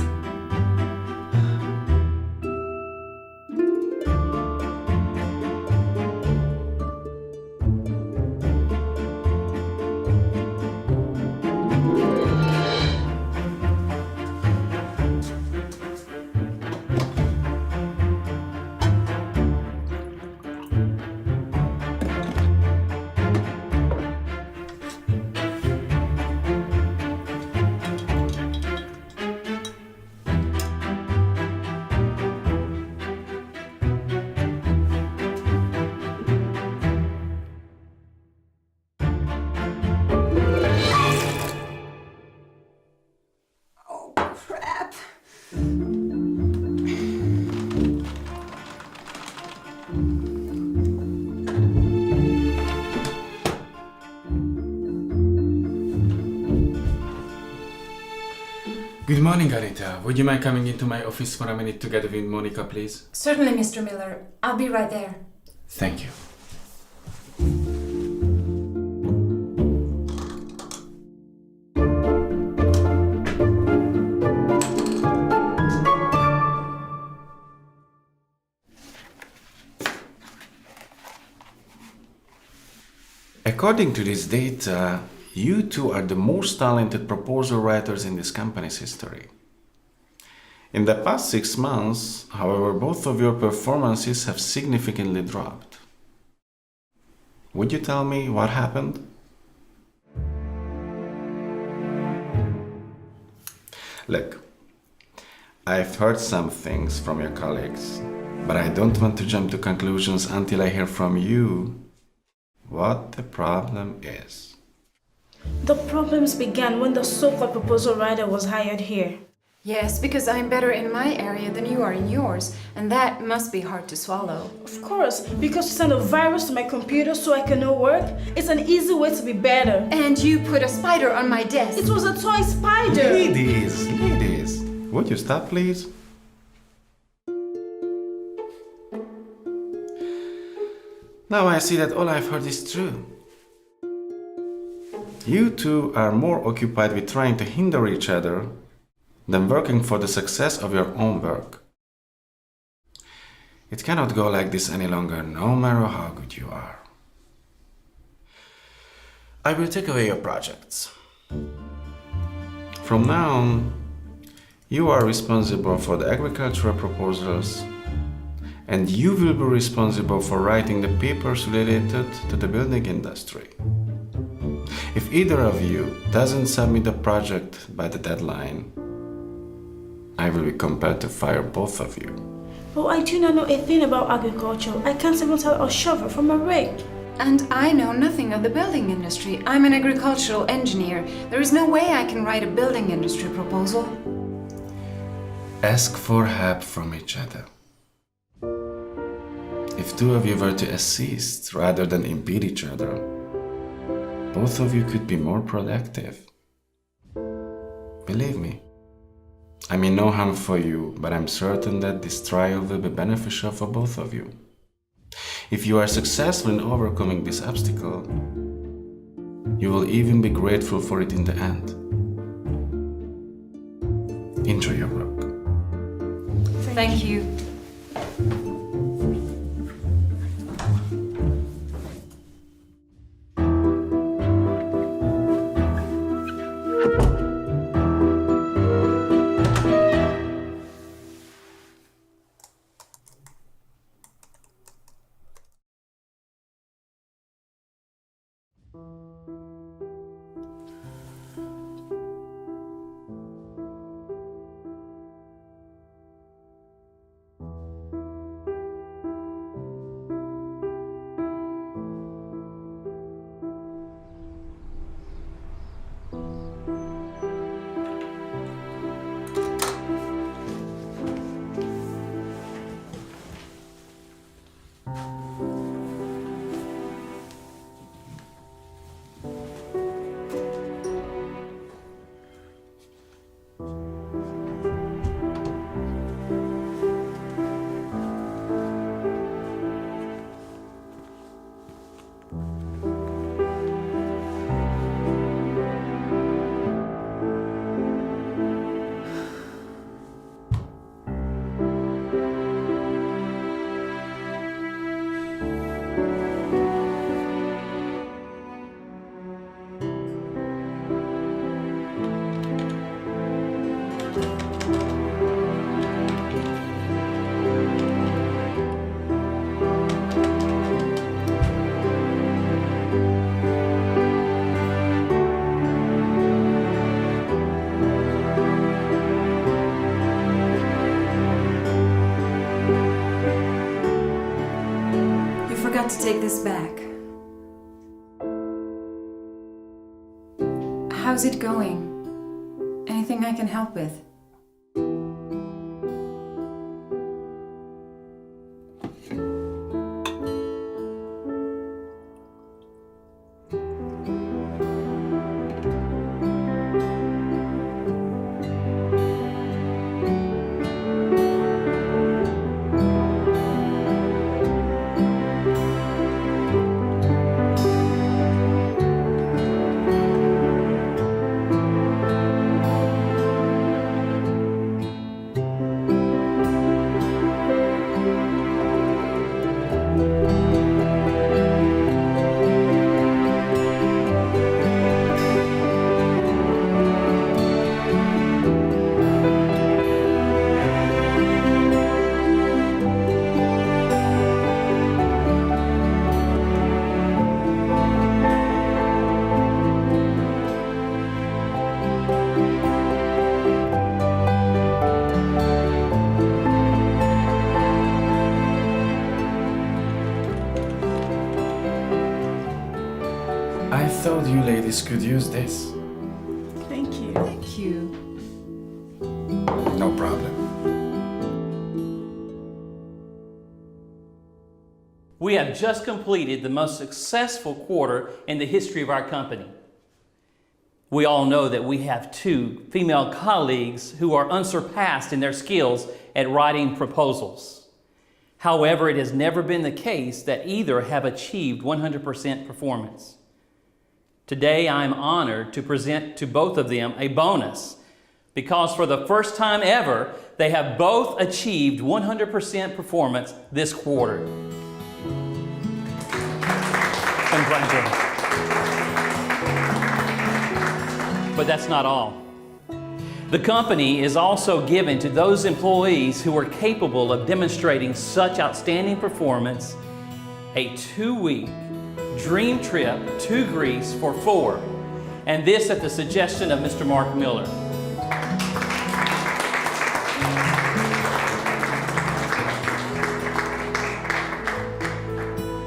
[SPEAKER 8] Good morning, Anita. Would you mind coming into my office for a minute together with Monica, please?
[SPEAKER 18] Certainly, Mr. Miller. I'll be right there.
[SPEAKER 8] Thank you. According to this data, you two are the most talented proposal writers in this company's history. In the past 6 months, however, both of your performances have significantly dropped. Would you tell me what happened? Look, I've heard some things from your colleagues, but I don't want to jump to conclusions until I hear from you what the problem is.
[SPEAKER 17] The problems began when the so-called proposal writer was hired here.
[SPEAKER 18] Yes, because I'm better in my area than you are in yours, and that must be hard to swallow.
[SPEAKER 17] Of course, because you send a virus to my computer so I can know work, it's an easy way to be better.
[SPEAKER 18] And you put a spider on my desk.
[SPEAKER 17] It was a toy spider.
[SPEAKER 8] Ladies, would you stop, please? Now I see that all I've heard is true. You two are more occupied with trying to hinder each other than working for the success of your own work. It cannot go like this any longer, no matter how good you are. I will take away your projects. From now on, you are responsible for the agricultural proposals, and you will be responsible for writing the papers related to the building industry. If either of you doesn't submit the project by the deadline, I will be compelled to fire both of you.
[SPEAKER 17] But I do not know a thing about agriculture. I can't even tell a shovel from a rake.
[SPEAKER 18] And I know nothing of the building industry. I'm an agricultural engineer. There is no way I can write a building industry proposal.
[SPEAKER 8] Ask for help from each other. If two of you were to assist rather than impede each other, both of you could be more productive. Believe me, I mean no harm for you, but I'm certain that this trial will be beneficial for both of you. If you are successful in overcoming this obstacle, you will even be grateful for it in the end. Enjoy your work.
[SPEAKER 18] Thank you. had to take this back. How's it going? Anything I can help with?
[SPEAKER 2] I thought you ladies could use this.
[SPEAKER 17] Thank you.
[SPEAKER 18] Thank you.
[SPEAKER 2] No problem.
[SPEAKER 15] We have just completed the most successful quarter in the history of our company. We all know that we have 2 female colleagues who are unsurpassed in their skills at writing proposals. However, it has never been the case that either have achieved 100% performance. Today, I am honored to present to both of them a bonus because for the first time ever, they have both achieved 100% performance this quarter. Congratulations. But that's not all. The company is also given to those employees who are capable of demonstrating such outstanding performance a 2-week dream trip to Greece for 4, and this at the suggestion of Mr. Mark Miller.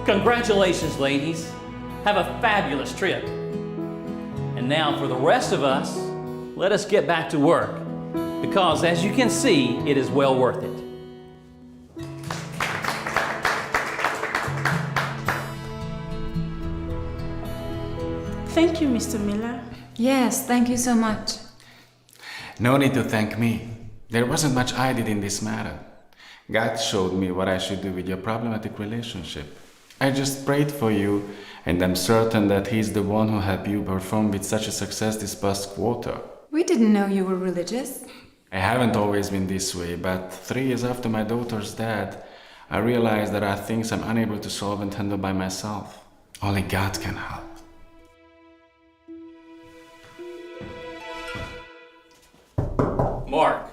[SPEAKER 15] Congratulations, ladies. Have a fabulous trip. And now for the rest of us, let us get back to work, because as you can see, it is well worth it.
[SPEAKER 17] Thank you, Mr. Miller.
[SPEAKER 18] Yes, thank you so much.
[SPEAKER 8] No need to thank me. There wasn't much I did in this matter. God showed me what I should do with your problematic relationship. I just prayed for you, and I'm certain that He's the one who helped you perform with such a success this past quarter.
[SPEAKER 18] We didn't know you were religious.
[SPEAKER 8] I haven't always been this way, but 3 years after my daughter's death, I realized there are things I'm unable to solve and handle by myself. Only God can help.
[SPEAKER 15] Mark,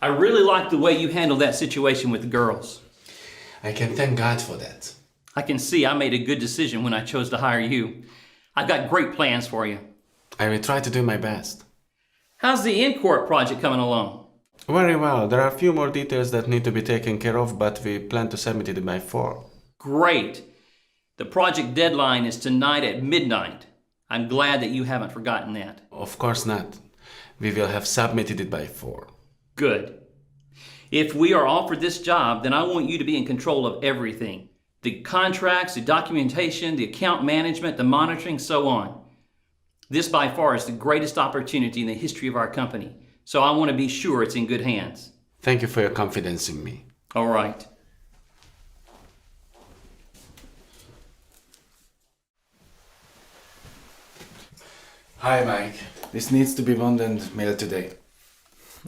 [SPEAKER 15] I really like the way you handled that situation with the girls.
[SPEAKER 8] I can thank God for that.
[SPEAKER 15] I can see I made a good decision when I chose to hire you. I've got great plans for you.
[SPEAKER 8] I will try to do my best.
[SPEAKER 15] How's the in-court project coming along?
[SPEAKER 8] Very well. There are a few more details that need to be taken care of, but we plan to submit it by 4.
[SPEAKER 15] Great. The project deadline is tonight at midnight. I'm glad that you haven't forgotten that.
[SPEAKER 8] Of course not. We will have submitted it by 4.
[SPEAKER 15] Good. If we are offered this job, then I want you to be in control of everything. The contracts, the documentation, the account management, the monitoring, so on. This by far is the greatest opportunity in the history of our company, so I want to be sure it's in good hands.
[SPEAKER 8] Thank you for your confidence in me.
[SPEAKER 15] All right.
[SPEAKER 8] Hi, Mike. This needs to be bound and mailed today.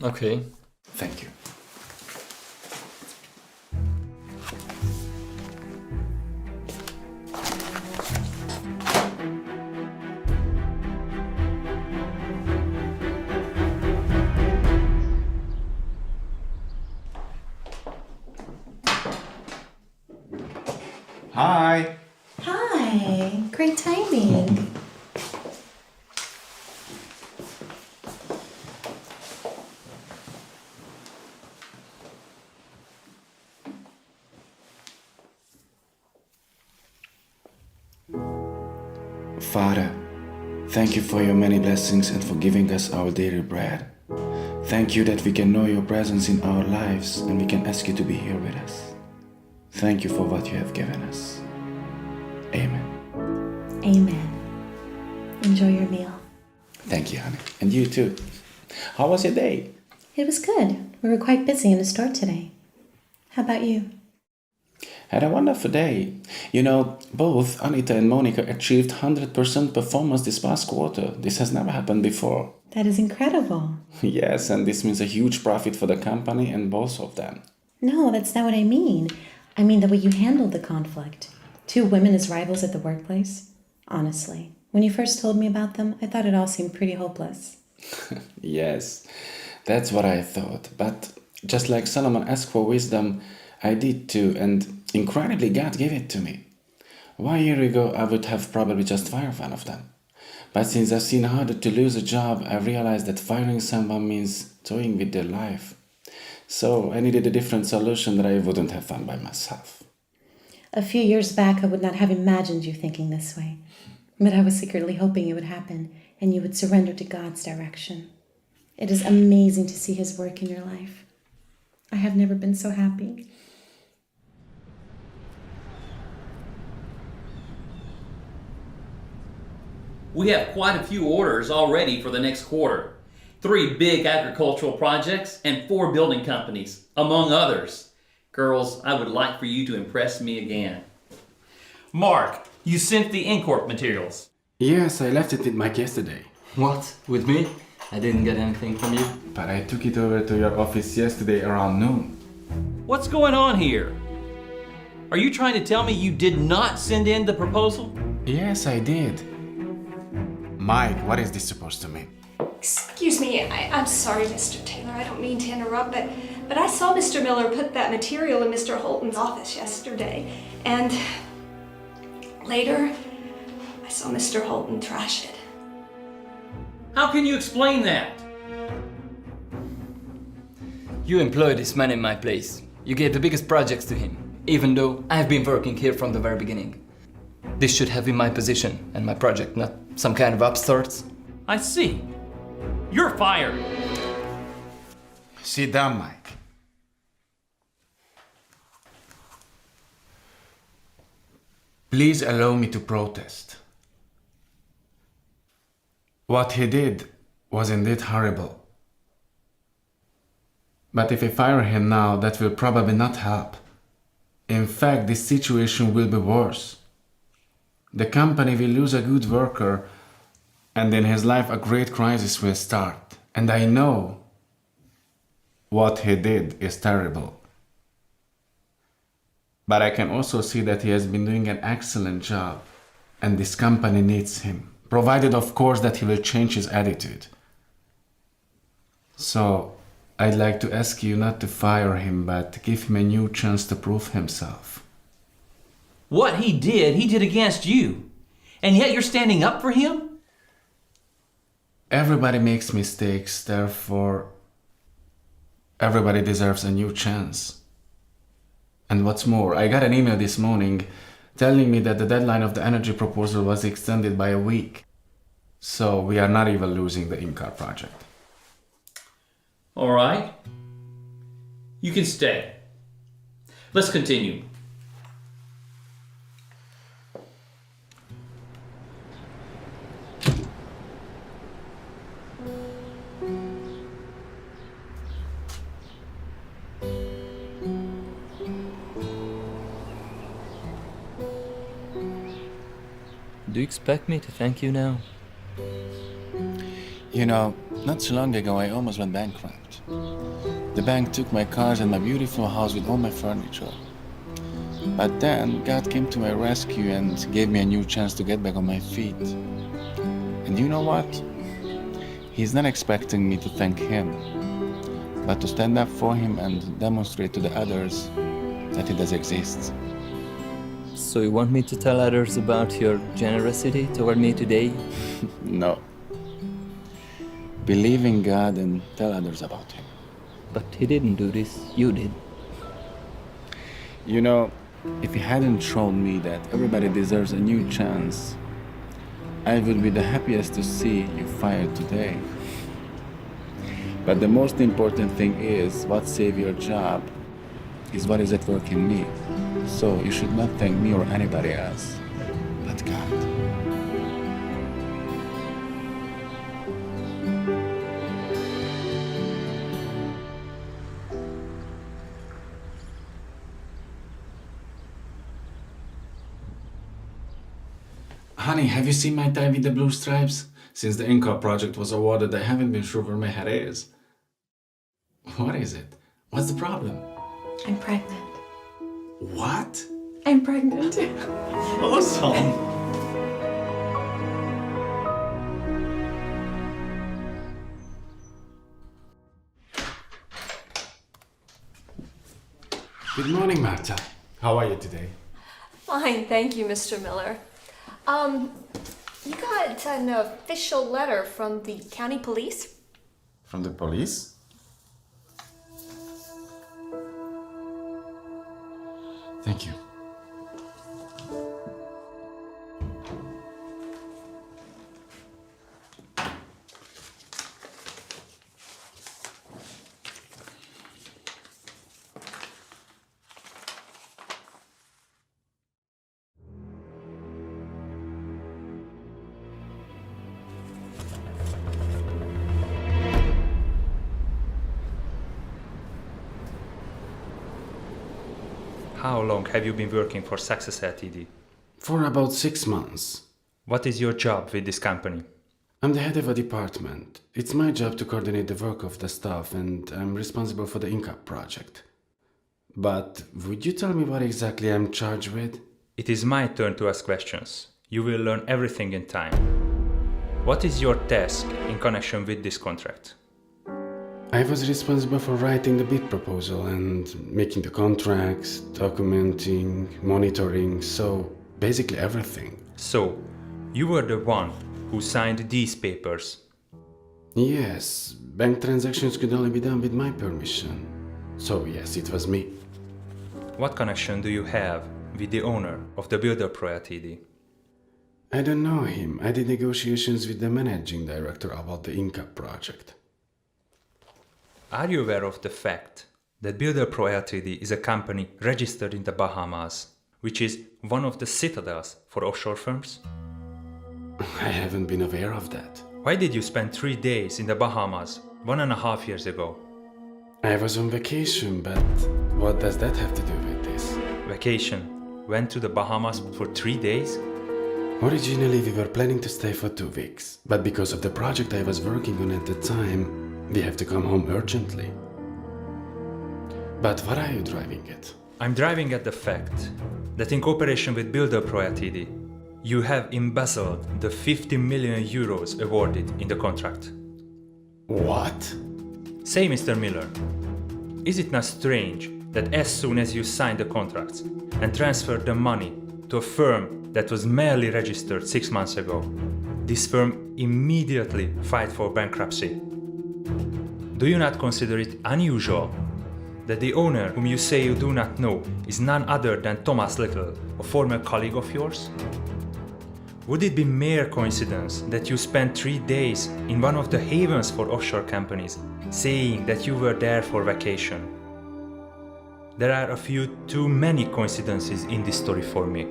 [SPEAKER 19] Okay.
[SPEAKER 8] Thank you.
[SPEAKER 11] Hi.
[SPEAKER 5] Hi, great timing.
[SPEAKER 8] Father, thank you for your many blessings and for giving us our daily bread. Thank you that we can know your presence in our lives and we can ask you to be here with us. Thank you for what you have given us. Amen.
[SPEAKER 5] Amen. Enjoy your meal.
[SPEAKER 8] Thank you, honey. And you too. How was your day?
[SPEAKER 5] It was good. We were quite busy in the store today. How about you?
[SPEAKER 8] Had a wonderful day. You know, both Anita and Monica achieved 100% performance this past quarter. This has never happened before.
[SPEAKER 5] That is incredible.
[SPEAKER 8] Yes, and this means a huge profit for the company and both of them.
[SPEAKER 5] No, that's not what I mean. I mean the way you handled the conflict. 2 women as rivals at the workplace. Honestly, when you first told me about them, I thought it all seemed pretty hopeless.
[SPEAKER 8] Yes, that's what I thought. But just like Solomon asked for wisdom, I did too, and incredibly God gave it to me. 1 year ago, I would have probably just fired one of them. But since I've seen harder to lose a job, I realized that firing someone means toying with their life. So I needed a different solution that I wouldn't have found by myself.
[SPEAKER 5] A few years back, I would not have imagined you thinking this way. But I was secretly hoping it would happen and you would surrender to God's direction. It is amazing to see His work in your life. I have never been so happy.
[SPEAKER 15] We have quite a few orders already for the next quarter. 3 big agricultural projects and 4 building companies, among others. Girls, I would like for you to impress me again. Mark, you sent the Incorp materials.
[SPEAKER 2] Yes, I left it with Mike yesterday.
[SPEAKER 19] What? With me? I didn't get anything from you.
[SPEAKER 8] But I took it over to your office yesterday around noon.
[SPEAKER 15] What's going on here? Are you trying to tell me you did not send in the proposal?
[SPEAKER 8] Yes, I did. Mike, what is this supposed to mean?
[SPEAKER 16] Excuse me, I'm sorry, Mr. Taylor. I don't mean to interrupt, but I saw Mr. Miller put that material in Mr. Holton's office yesterday. And later, I saw Mr. Holton trash it.
[SPEAKER 15] How can you explain that?
[SPEAKER 19] You employed this man in my place. You gave the biggest projects to him, even though I have been working here from the very beginning. This should have been my position and my project, not some kind of upstarts.
[SPEAKER 15] I see. You're fired.
[SPEAKER 8] Sit down, Mike. Please allow me to protest. What he did was indeed horrible. But if I fire him now, that will probably not help. In fact, this situation will be worse. The company will lose a good worker, and in his life a great crisis will start. And I know what he did is terrible. But I can also see that he has been doing an excellent job, and this company needs him, provided of course that he will change his attitude. So, I'd like to ask you not to fire him, but give him a new chance to prove himself.
[SPEAKER 15] What he did against you. And yet you're standing up for him?
[SPEAKER 8] Everybody makes mistakes, therefore everybody deserves a new chance. And what's more, I got an email this morning telling me that the deadline of the energy proposal was extended by a week. So we are not even losing the in-car project.
[SPEAKER 15] All right. You can stay. Let's continue.
[SPEAKER 19] Do you expect me to thank you now?
[SPEAKER 8] You know, not so long ago I almost went bankrupt. The bank took my cars and my beautiful house with all my furniture. But then God came to my rescue and gave me a new chance to get back on my feet. And you know what? He's not expecting me to thank him, but to stand up for him and demonstrate to the others that he does exist.
[SPEAKER 19] So you want me to tell others about your generosity toward me today?
[SPEAKER 8] No. Believe in God and tell others about him.
[SPEAKER 19] But he didn't do this, you did.
[SPEAKER 8] You know, if he hadn't shown me that everybody deserves a new chance, I would be the happiest to see you fired today. But the most important thing is what saves your job is what is at work in me. So you should not thank me or anybody else, but God. Honey, have you seen my tie with the blue stripes? Since the Inca project was awarded, I haven't been sure where my head is. What is it? What's the problem?
[SPEAKER 10] I'm pregnant.
[SPEAKER 8] What?
[SPEAKER 10] I'm pregnant.
[SPEAKER 8] Awesome! Good morning, Marta. How are you today?
[SPEAKER 16] Fine, thank you, Mr. Miller. You got an official letter from the county police?
[SPEAKER 8] From the police? Thank you.
[SPEAKER 20] How long have you been working for Success Ltd?
[SPEAKER 8] For about 6 months.
[SPEAKER 20] What is your job with this company?
[SPEAKER 8] I'm the head of a department. It's my job to coordinate the work of the staff, and I'm responsible for the INCAP project. But would you tell me what exactly I'm charged with?
[SPEAKER 20] It is my turn to ask questions. You will learn everything in time. What is your task in connection with this contract?
[SPEAKER 8] I was responsible for writing the bid proposal and making the contracts, documenting, monitoring, so basically everything.
[SPEAKER 20] So, you were the one who signed these papers?
[SPEAKER 8] Yes, bank transactions could only be done with my permission. So yes, it was me.
[SPEAKER 20] What connection do you have with the owner of the Builder Pro Ltd?
[SPEAKER 8] I don't know him. I did negotiations with the managing director about the INCAP project.
[SPEAKER 20] Are you aware of the fact that Builder Pro Ltd is a company registered in the Bahamas, which is one of the citadels for offshore firms?
[SPEAKER 8] I haven't been aware of that.
[SPEAKER 20] Why did you spend 3 days in the Bahamas 1.5 years ago?
[SPEAKER 8] I was on vacation, but what does that have to do with this?
[SPEAKER 20] Vacation? Went to the Bahamas for 3 days?
[SPEAKER 8] Originally we were planning to stay for 2 weeks, but because of the project I was working on at the time, we have to come home urgently. But what are you driving at?
[SPEAKER 20] I'm driving at the fact that in cooperation with Builder Pro Ltd, you have embezzled the 50 million euros awarded in the contract.
[SPEAKER 8] What?
[SPEAKER 20] Say, Mr. Miller, is it not strange that as soon as you signed the contracts and transferred the money to a firm that was merely registered 6 months ago, this firm immediately filed for bankruptcy? Do you not consider it unusual that the owner, whom you say you do not know, is none other than Thomas Little, a former colleague of yours? Would it be mere coincidence that you spent 3 days in one of the havens for offshore companies, saying that you were there for vacation? There are a few too many coincidences in this story for me.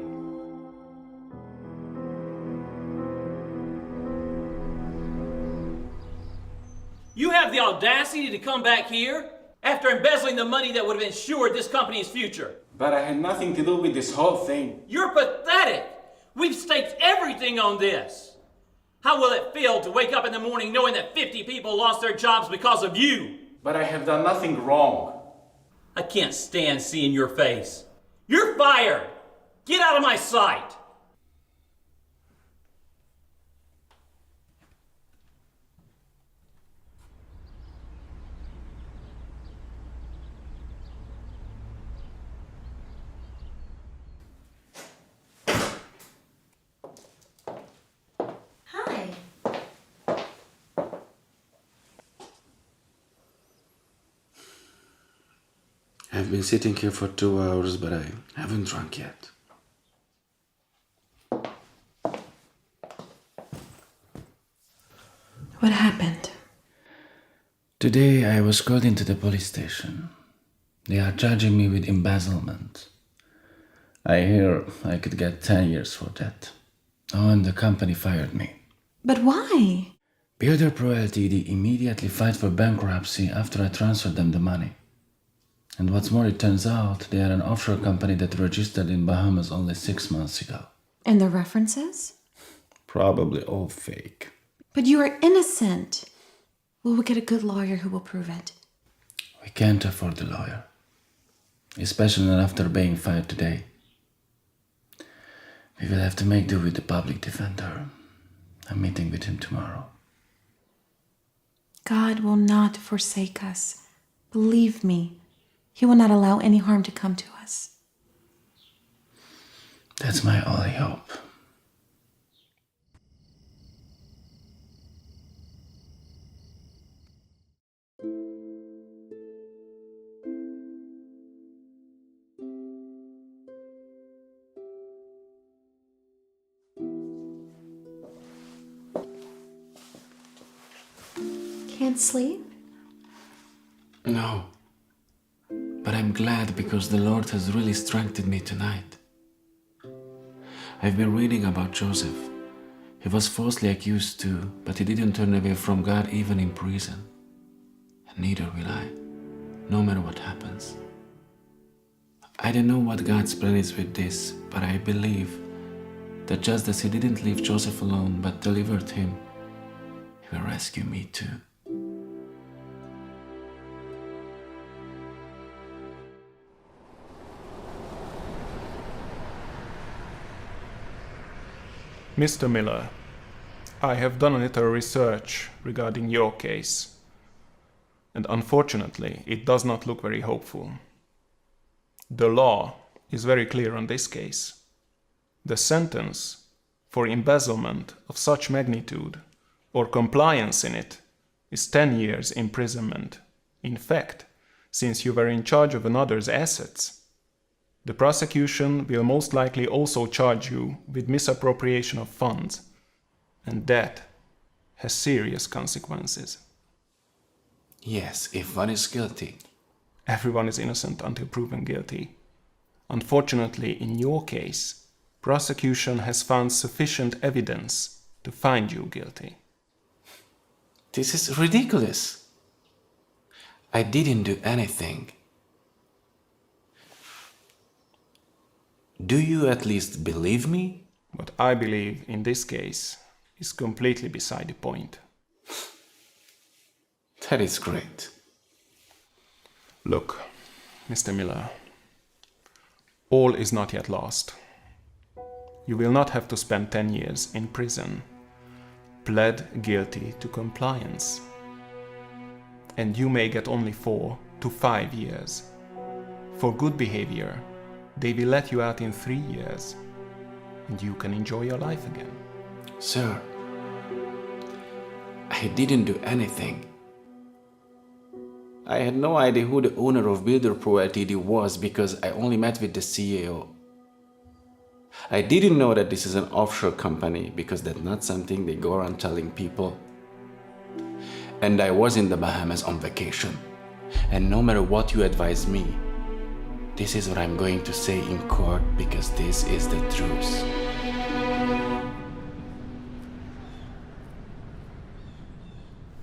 [SPEAKER 15] You have the audacity to come back here after embezzling the money that would have ensured this company's future.
[SPEAKER 8] But I had nothing to do with this whole thing.
[SPEAKER 15] You're pathetic. We've staked everything on this. How will it feel to wake up in the morning knowing that 50 people lost their jobs because of you?
[SPEAKER 8] But I have done nothing wrong.
[SPEAKER 15] I can't stand seeing your face. You're fired. Get out of my sight.
[SPEAKER 10] Hi.
[SPEAKER 8] I've been sitting here for 2 hours, but I haven't drunk yet. Today I was called into the police station. They are charging me with embezzlement. I hear I could get 10 years for that. Oh, and the company fired me.
[SPEAKER 10] But why?
[SPEAKER 8] Builder Pro Ltd immediately filed for bankruptcy after I transferred them the money. And what's more, it turns out they are an offshore company that registered in Bahamas only 6 months ago.
[SPEAKER 10] And the references?
[SPEAKER 8] Probably all fake.
[SPEAKER 10] But you are innocent. We'll get a good lawyer who will prove it.
[SPEAKER 8] We can't afford a lawyer. Especially not after being fired today. We will have to make do with the public defender. I'm meeting with him tomorrow.
[SPEAKER 10] God will not forsake us. Believe me, He will not allow any harm to come to us.
[SPEAKER 8] That's my only hope.
[SPEAKER 10] Can't sleep?
[SPEAKER 8] No. But I'm glad because the Lord has really strengthened me tonight. I've been reading about Joseph. He was falsely accused too, but he didn't turn away from God even in prison. And neither will I, no matter what happens. I don't know what God's plan is with this, but I believe that just as He didn't leave Joseph alone but delivered him, He will rescue me too.
[SPEAKER 21] Mr. Miller, I have done a little research regarding your case, and unfortunately, it does not look very hopeful. The law is very clear on this case. The sentence for embezzlement of such magnitude or compliance in it is 10 years imprisonment. In fact, since you were in charge of another's assets, the prosecution will most likely also charge you with misappropriation of funds, and that has serious consequences.
[SPEAKER 8] Yes, if one is guilty.
[SPEAKER 21] Everyone is innocent until proven guilty. Unfortunately, in your case, prosecution has found sufficient evidence to find you guilty.
[SPEAKER 8] This is ridiculous. I didn't do anything. Do you at least believe me?
[SPEAKER 21] What I believe in this case is completely beside the point.
[SPEAKER 8] That is great.
[SPEAKER 21] Look, Mr. Miller, all is not yet lost. You will not have to spend 10 years in prison. Pled guilty to compliance. And you may get only 4 to 5 years. For good behavior, they will let you out in 3 years, and you can enjoy your life again.
[SPEAKER 8] Sir, I didn't do anything. I had no idea who the owner of Builder Pro Ltd was because I only met with the CEO. I didn't know that this is an offshore company because that's not something they go around telling people. And I was in the Bahamas on vacation. And no matter what you advise me, this is what I'm going to say in court because this is the truth.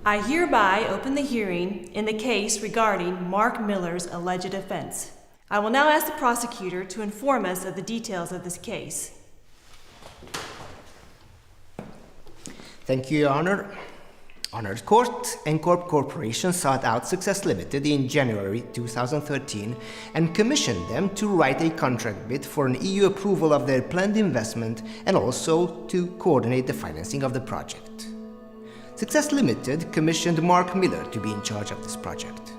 [SPEAKER 22] I hereby open the hearing in the case regarding Mark Miller's alleged offense. I will now ask the prosecutor to inform us of the details of this case.
[SPEAKER 23] Thank you, Your Honor. Honored Court, Encorp Corporation sought out Success Limited in January 2013 and commissioned them to write a contract bid for an EU approval of their planned investment and also to coordinate the financing of the project. Success Limited commissioned Mark Miller to be in charge of this project.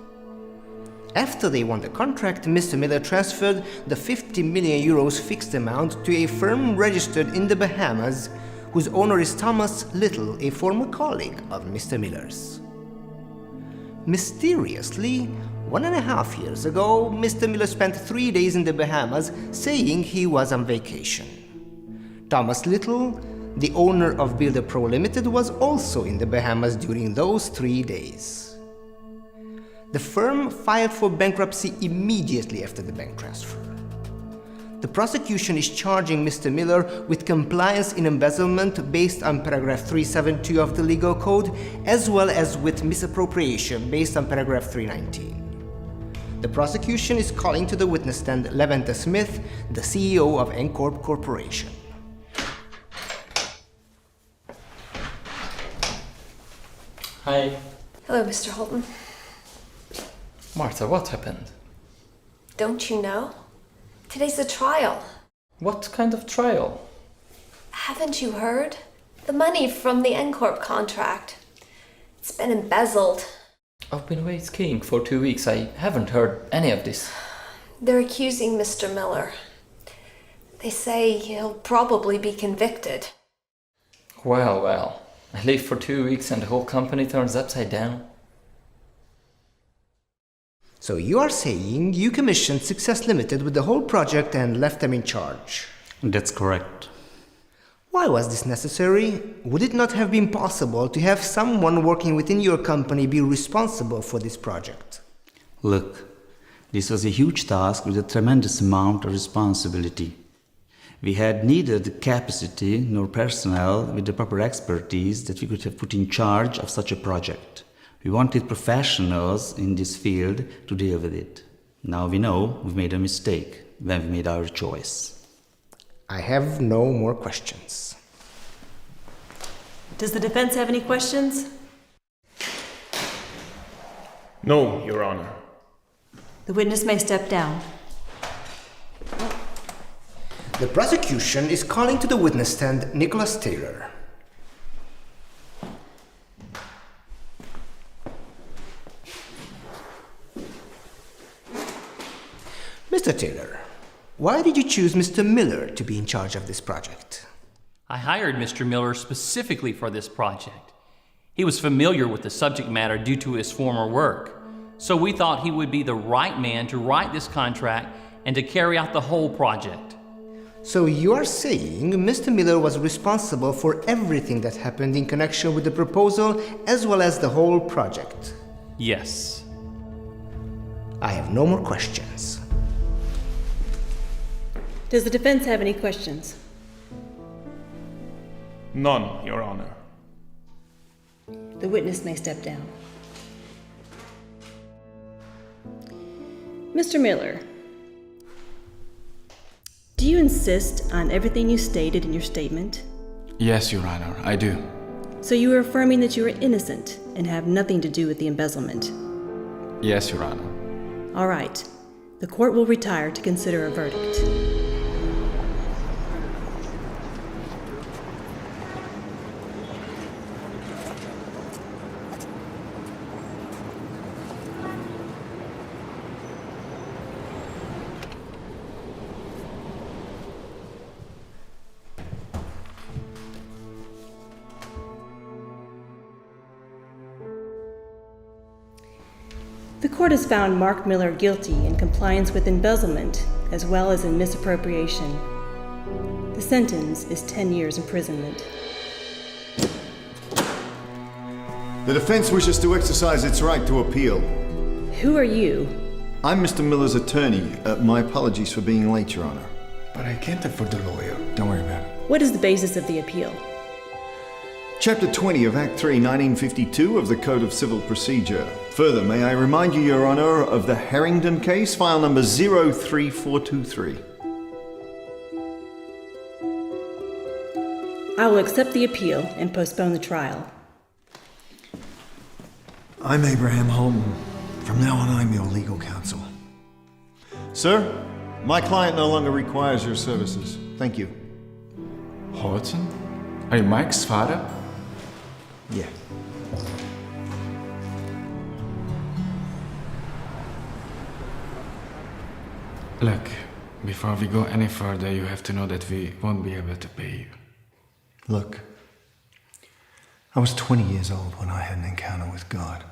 [SPEAKER 23] After they won the contract, Mr. Miller transferred the 50 million euros fixed amount to a firm registered in the Bahamas whose owner is Thomas Little, a former colleague of Mr. Miller's. Mysteriously, 1.5 years ago, Mr. Miller spent 3 days in the Bahamas saying he was on vacation. Thomas Little, the owner of Builder Pro Limited, was also in the Bahamas during those 3 days. The firm filed for bankruptcy immediately after the bank transfer. The prosecution is charging Mr. Miller with compliance in embezzlement based on paragraph 372 of the legal code, as well as with misappropriation based on paragraph 319. The prosecution is calling to the witness stand Levante Smith, the CEO of N-Corp Corporation.
[SPEAKER 19] Hi.
[SPEAKER 16] Hello, Mr. Holton.
[SPEAKER 19] Martha, what happened?
[SPEAKER 16] Don't you know? Today's the trial.
[SPEAKER 19] What kind of trial?
[SPEAKER 16] Haven't you heard? The money from the N-Corp contract. It's been embezzled.
[SPEAKER 19] I've been away skiing for 2 weeks. I haven't heard any of this.
[SPEAKER 16] They're accusing Mr. Miller. They say he'll probably be convicted.
[SPEAKER 19] Well. I leave for 2 weeks and the whole company turns upside down.
[SPEAKER 23] So you are saying you commissioned Success Limited with the whole project and left them in charge?
[SPEAKER 6] That's correct.
[SPEAKER 23] Why was this necessary? Would it not have been possible to have someone working within your company be responsible for this project?
[SPEAKER 6] Look, this was a huge task with a tremendous amount of responsibility. We had neither the capacity nor personnel with the proper expertise that we could have put in charge of such a project. We wanted professionals in this field to deal with it. Now we know we've made a mistake when we made our choice.
[SPEAKER 23] I have no more questions.
[SPEAKER 22] Does the defense have any questions?
[SPEAKER 21] No, Your Honor.
[SPEAKER 22] The witness may step down.
[SPEAKER 23] The prosecution is calling to the witness stand Nicholas Taylor. Mr. Taylor, why did you choose Mr. Miller to be in charge of this project?
[SPEAKER 15] I hired Mr. Miller specifically for this project. He was familiar with the subject matter due to his former work, so we thought he would be the right man to write this contract and to carry out the whole project.
[SPEAKER 23] So you are saying Mr. Miller was responsible for everything that happened in connection with the proposal as well as the whole project?
[SPEAKER 15] Yes.
[SPEAKER 23] I have no more questions.
[SPEAKER 22] Does the defense have any questions?
[SPEAKER 21] None, Your Honor.
[SPEAKER 22] The witness may step down. Mr. Miller, do you insist on everything you stated in your statement?
[SPEAKER 8] Yes, Your Honor, I do.
[SPEAKER 22] So you are affirming that you are innocent and have nothing to do with the embezzlement?
[SPEAKER 8] Yes, Your Honor.
[SPEAKER 22] All right. The court will retire to consider a verdict. The court has found Mark Miller guilty in compliance with embezzlement as well as in misappropriation. The sentence is 10 years imprisonment.
[SPEAKER 7] The defense wishes to exercise its right to appeal.
[SPEAKER 22] Who are you?
[SPEAKER 7] I'm Mr. Miller's attorney. My apologies for being late, Your Honor.
[SPEAKER 11] But I can't afford the lawyer.
[SPEAKER 7] Don't worry about it.
[SPEAKER 22] What is the basis of the appeal?
[SPEAKER 7] Chapter 20 of Act 3, 1952 of the Code of Civil Procedure. Further, may I remind you, Your Honor, of the Harrington case, file number 03423.
[SPEAKER 22] I will accept the appeal and postpone the trial.
[SPEAKER 7] I'm Abraham Holton. From now on, I'm your legal counsel. Sir, my client no longer requires your services. Thank you.
[SPEAKER 11] Holton? Are you Mike's father?
[SPEAKER 7] Yeah.
[SPEAKER 8] Look, before we go any further, you have to know that we won't be able to pay you.
[SPEAKER 7] Look, I was 20 years old when I had an encounter with God.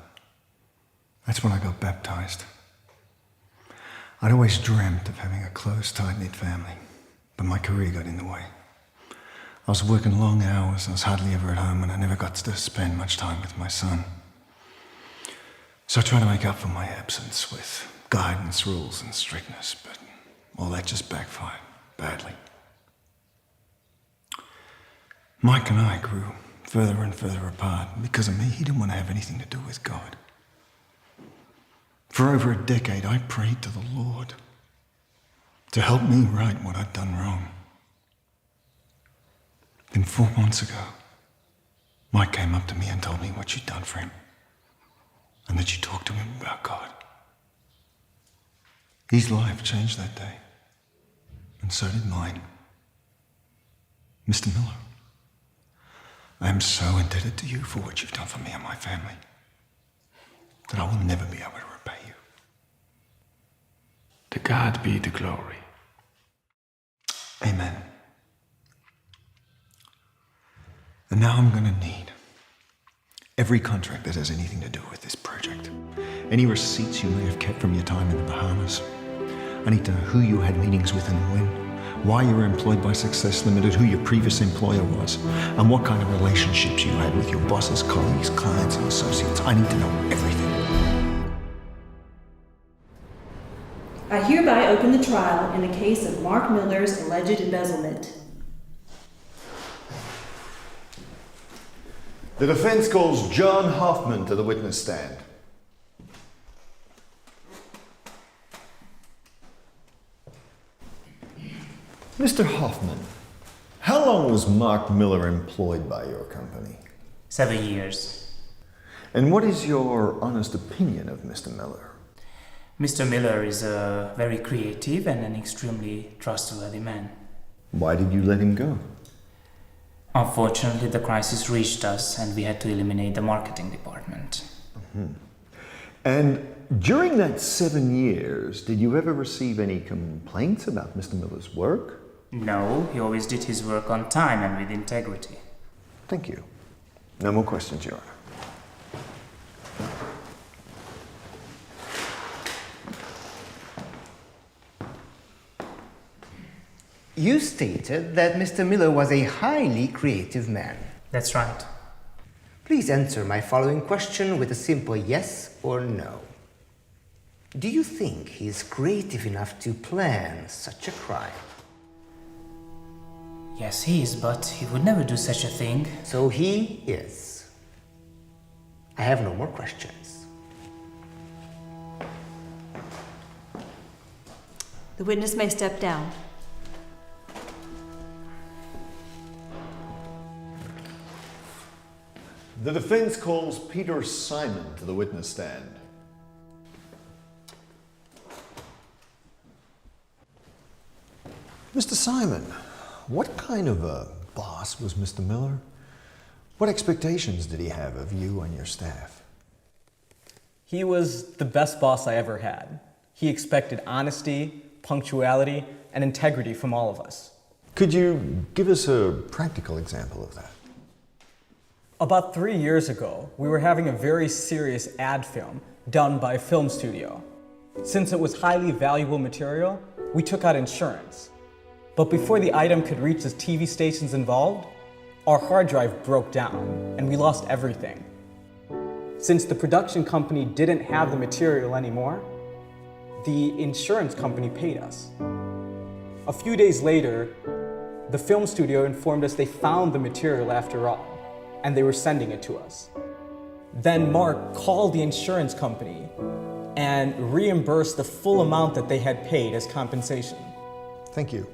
[SPEAKER 7] That's when I got baptized. I'd always dreamt of having a close, tight-knit family, but my career got in the way. I was working long hours, I was hardly ever at home, and I never got to spend much time with my son. So I try to make up for my absence with guidance, rules, and strictness, but all that just backfired badly. Mike and I grew further and further apart. Because of me, he didn't want to have anything to do with God. For over a decade, I prayed to the Lord to help me right what I'd done wrong. Then 4 months ago, Mike came up to me and told me what you'd done for him, and that you talked to him about God. His life changed that day, and so did mine. Mr. Miller, I am so indebted to you for what you've done for me and my family that I will never be able to repay you.
[SPEAKER 11] To God be the glory.
[SPEAKER 7] Amen. And now I'm gonna need every contract that has anything to do with this project. Any receipts you may have kept from your time in the Bahamas. I need to know who you had meetings with and when, why you were employed by Success Limited, who your previous employer was, and what kind of relationships you had with your bosses, colleagues, clients, and associates. I need to know everything.
[SPEAKER 22] I hereby open the trial in the case of Mark Miller's alleged embezzlement.
[SPEAKER 4] The defense calls John Hoffman to the witness stand. Mr. Hoffman, how long was Mark Miller employed by your company?
[SPEAKER 9] 7 years.
[SPEAKER 4] And what is your honest opinion of Mr. Miller?
[SPEAKER 9] Mr. Miller is a very creative and an extremely trustworthy man.
[SPEAKER 4] Why did you let him go?
[SPEAKER 9] Unfortunately, the crisis reached us and we had to eliminate the marketing department.
[SPEAKER 4] Mm-hmm. And during that 7 years, did you ever receive any complaints about Mr. Miller's work?
[SPEAKER 9] No, he always did his work on time and with integrity.
[SPEAKER 4] Thank you. No more questions, Your Honor.
[SPEAKER 23] You stated that Mr. Miller was a highly creative man.
[SPEAKER 9] That's right.
[SPEAKER 23] Please answer my following question with a simple yes or no. Do you think he is creative enough to plan such a crime?
[SPEAKER 9] Yes, he is, but he would never do such a thing.
[SPEAKER 23] So he is. I have no more questions.
[SPEAKER 22] The witness may step down.
[SPEAKER 4] The defense calls Peter Simon to the witness stand. Mr. Simon, what kind of a boss was Mr. Miller? What expectations did he have of you and your staff?
[SPEAKER 12] He was the best boss I ever had. He expected honesty, punctuality, and integrity from all of us.
[SPEAKER 4] Could you give us a practical example of that?
[SPEAKER 12] About 3 years ago, we were having a very serious ad film done by a film studio. Since it was highly valuable material, we took out insurance. But before the item could reach the TV stations involved, our hard drive broke down and we lost everything. Since the production company didn't have the material anymore, the insurance company paid us. A few days later, the film studio informed us they found the material after all, and they were sending it to us. Then Mark called the insurance company and reimbursed the full amount that they had paid as compensation.
[SPEAKER 4] Thank you.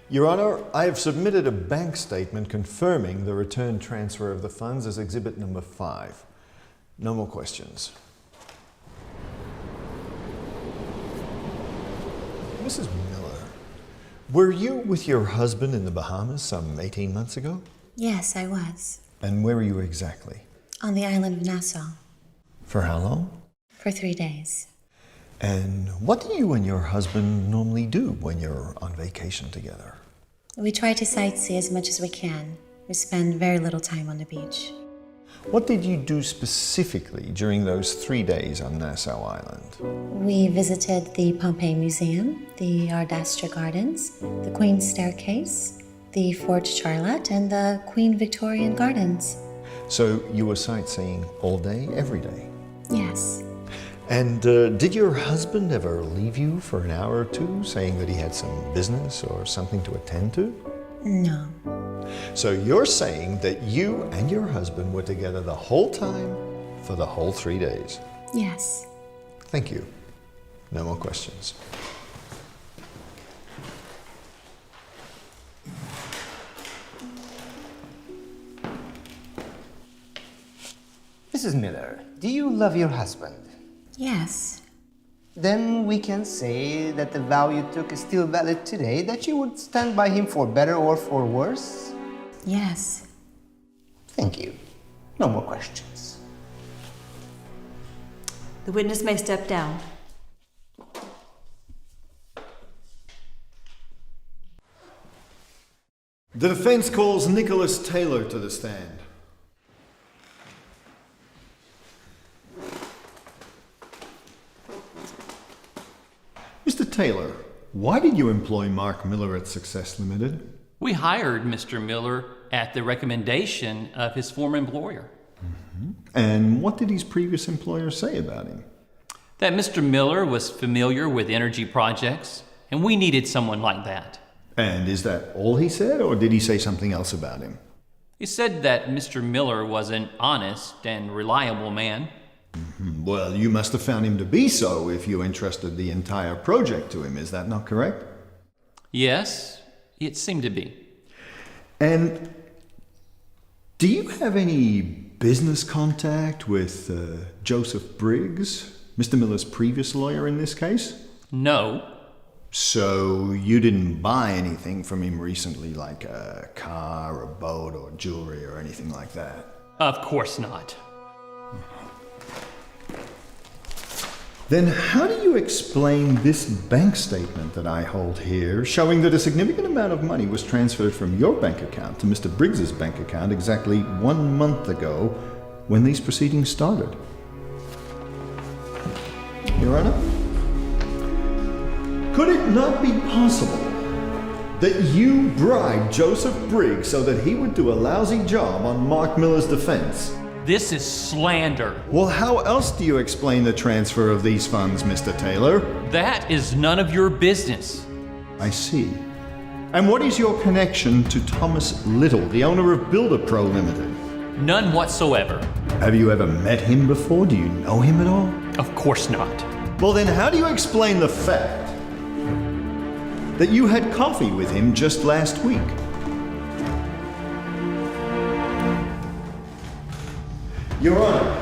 [SPEAKER 4] Your Honor, I have submitted a bank statement confirming the return transfer of the funds as exhibit number 5. No more questions. Mrs. Miller, were you with your husband in the Bahamas some 18 months ago?
[SPEAKER 5] Yes, I was.
[SPEAKER 4] And where were you exactly?
[SPEAKER 5] On the island of Nassau.
[SPEAKER 4] For how long?
[SPEAKER 5] For 3 days.
[SPEAKER 4] And what do you and your husband normally do when you're on vacation together?
[SPEAKER 5] We try to sightsee as much as we can. We spend very little time on the beach.
[SPEAKER 4] What did you do specifically during those 3 days on Nassau Island?
[SPEAKER 5] We visited the Pompeii Museum, the Ardastra Gardens, the Queen's Staircase, the Fort Charlotte, and the Queen Victorian Gardens.
[SPEAKER 4] So you were sightseeing all day, every day?
[SPEAKER 5] Yes.
[SPEAKER 4] And did your husband ever leave you for an hour or two, saying that he had some business or something to attend to?
[SPEAKER 5] No.
[SPEAKER 4] So you're saying that you and your husband were together the whole time for the whole 3 days?
[SPEAKER 5] Yes.
[SPEAKER 4] Thank you. No more questions.
[SPEAKER 23] Mrs. Miller, do you love your husband?
[SPEAKER 5] Yes.
[SPEAKER 23] Then we can say that the vow you took is still valid today, that you would stand by him for better or for worse?
[SPEAKER 5] Yes.
[SPEAKER 23] Thank you. No more questions.
[SPEAKER 22] The witness may step down.
[SPEAKER 4] The defense calls Nicholas Taylor to the stand. Mr. Taylor, why did you employ Mark Miller at Success Limited?
[SPEAKER 15] We hired Mr. Miller at the recommendation of his former employer.
[SPEAKER 4] And what did his previous employer say about him?
[SPEAKER 15] That Mr. Miller was familiar with energy projects, and we needed someone like that.
[SPEAKER 4] And is that all he said, or did he say something else about him?
[SPEAKER 15] He said that Mr. Miller was an honest and reliable man.
[SPEAKER 4] Well, you must have found him to be so if you entrusted the entire project to him. Is that not correct?
[SPEAKER 15] Yes, it seemed to be.
[SPEAKER 4] And do you have any business contact with Joseph Briggs, Mr. Miller's previous lawyer in this case?
[SPEAKER 15] No.
[SPEAKER 4] So you didn't buy anything from him recently, like a car, a boat, or jewelry, or anything like that?
[SPEAKER 15] Of course not.
[SPEAKER 4] Then how do you explain this bank statement that I hold here, showing that a significant amount of money was transferred from your bank account to Mr. Briggs's bank account exactly 1 month ago when these proceedings started? Your Honor, could it not be possible that you bribed Joseph Briggs so that he would do a lousy job on Mark Miller's defense?
[SPEAKER 15] This is slander.
[SPEAKER 4] Well, how else do you explain the transfer of these funds, Mr. Taylor?
[SPEAKER 15] That is none of your business.
[SPEAKER 4] I see. And what is your connection to Thomas Little, the owner of Builder Pro Limited?
[SPEAKER 15] None whatsoever.
[SPEAKER 4] Have you ever met him before? Do you know him at all?
[SPEAKER 15] Of course not.
[SPEAKER 4] Well, then how do you explain the fact that you had coffee with him just last week? Your Honor,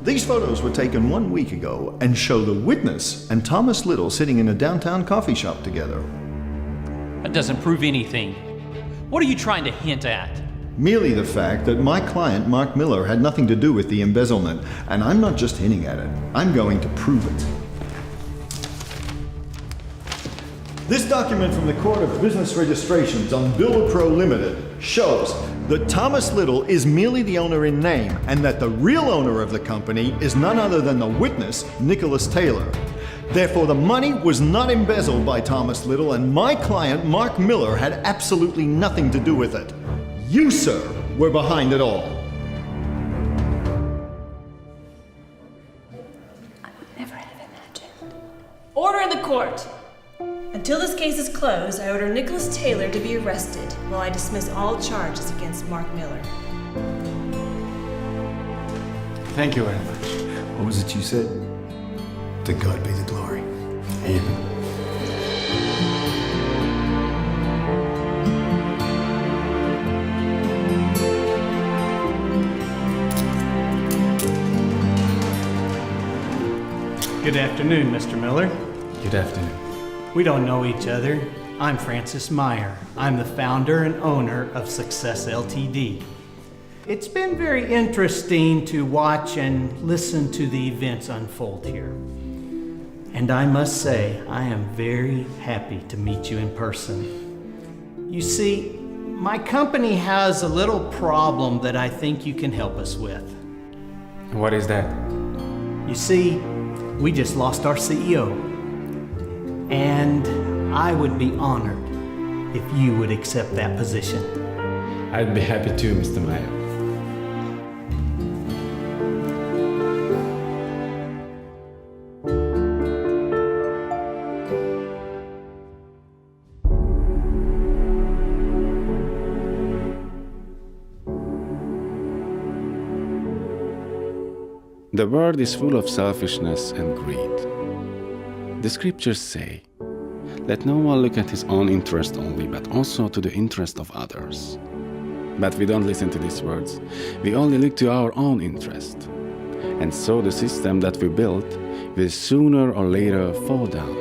[SPEAKER 4] these photos were taken 1 week ago and show the witness and Thomas Little sitting in a downtown coffee shop together.
[SPEAKER 15] That doesn't prove anything. What are you trying to hint at?
[SPEAKER 4] Merely the fact that my client, Mark Miller, had nothing to do with the embezzlement, and I'm not just hinting at it, I'm going to prove it. This document from the Court of Business Registrations on Builder Pro Limited shows that Thomas Little is merely the owner in name, and that the real owner of the company is none other than the witness, Nicholas Taylor. Therefore, the money was not embezzled by Thomas Little, and my client, Mark Miller, had absolutely nothing to do with it. You, sir, were behind it all.
[SPEAKER 5] I would never have imagined.
[SPEAKER 22] Order in the court! Until this case is closed, I order Nicholas Taylor to be arrested while I dismiss all charges against Mark Miller.
[SPEAKER 11] Thank you very much.
[SPEAKER 4] What was it you said? To God be the glory. Amen.
[SPEAKER 1] Good afternoon, Mr. Miller.
[SPEAKER 11] Good afternoon.
[SPEAKER 1] We don't know each other. I'm Francis Meyer. I'm the founder and owner of Success Ltd. It's been very interesting to watch and listen to the events unfold here. And I must say, I am very happy to meet you in person. You see, my company has a little problem that I think you can help us with.
[SPEAKER 11] What is that?
[SPEAKER 1] You see, we just lost our CEO. And I would be honored if you would accept that position.
[SPEAKER 11] I'd be happy to, Mr. Meyer.
[SPEAKER 2] The world is full of selfishness and greed. The scriptures say, "Let no one look at his own interest only, but also to the interest of others." But we don't listen to these words. We only look to our own interest. And so the system that we built will sooner or later fall down.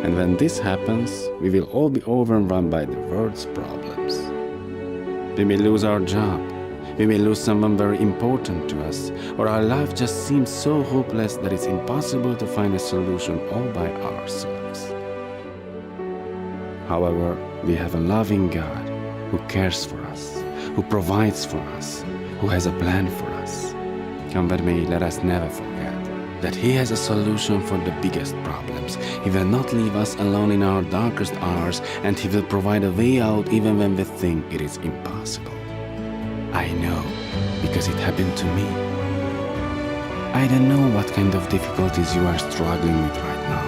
[SPEAKER 2] And when this happens, we will all be overrun by the world's problems. We may lose our job. We may lose someone very important to us, or our life just seems so hopeless that it's impossible to find a solution all by ourselves. However, we have a loving God who cares for us, who provides for us, who has a plan for us. Come with me, let us never forget that He has a solution for the biggest problems. He will not leave us alone in our darkest hours, and He will provide a way out even when we think it is impossible. I know, because it happened to me. I don't know what kind of difficulties you are struggling with right now.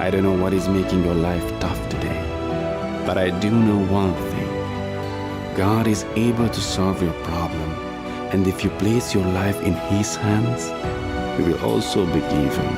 [SPEAKER 2] I don't know what is making your life tough today. But I do know one thing. God is able to solve your problem, and if you place your life in His hands, He will also be given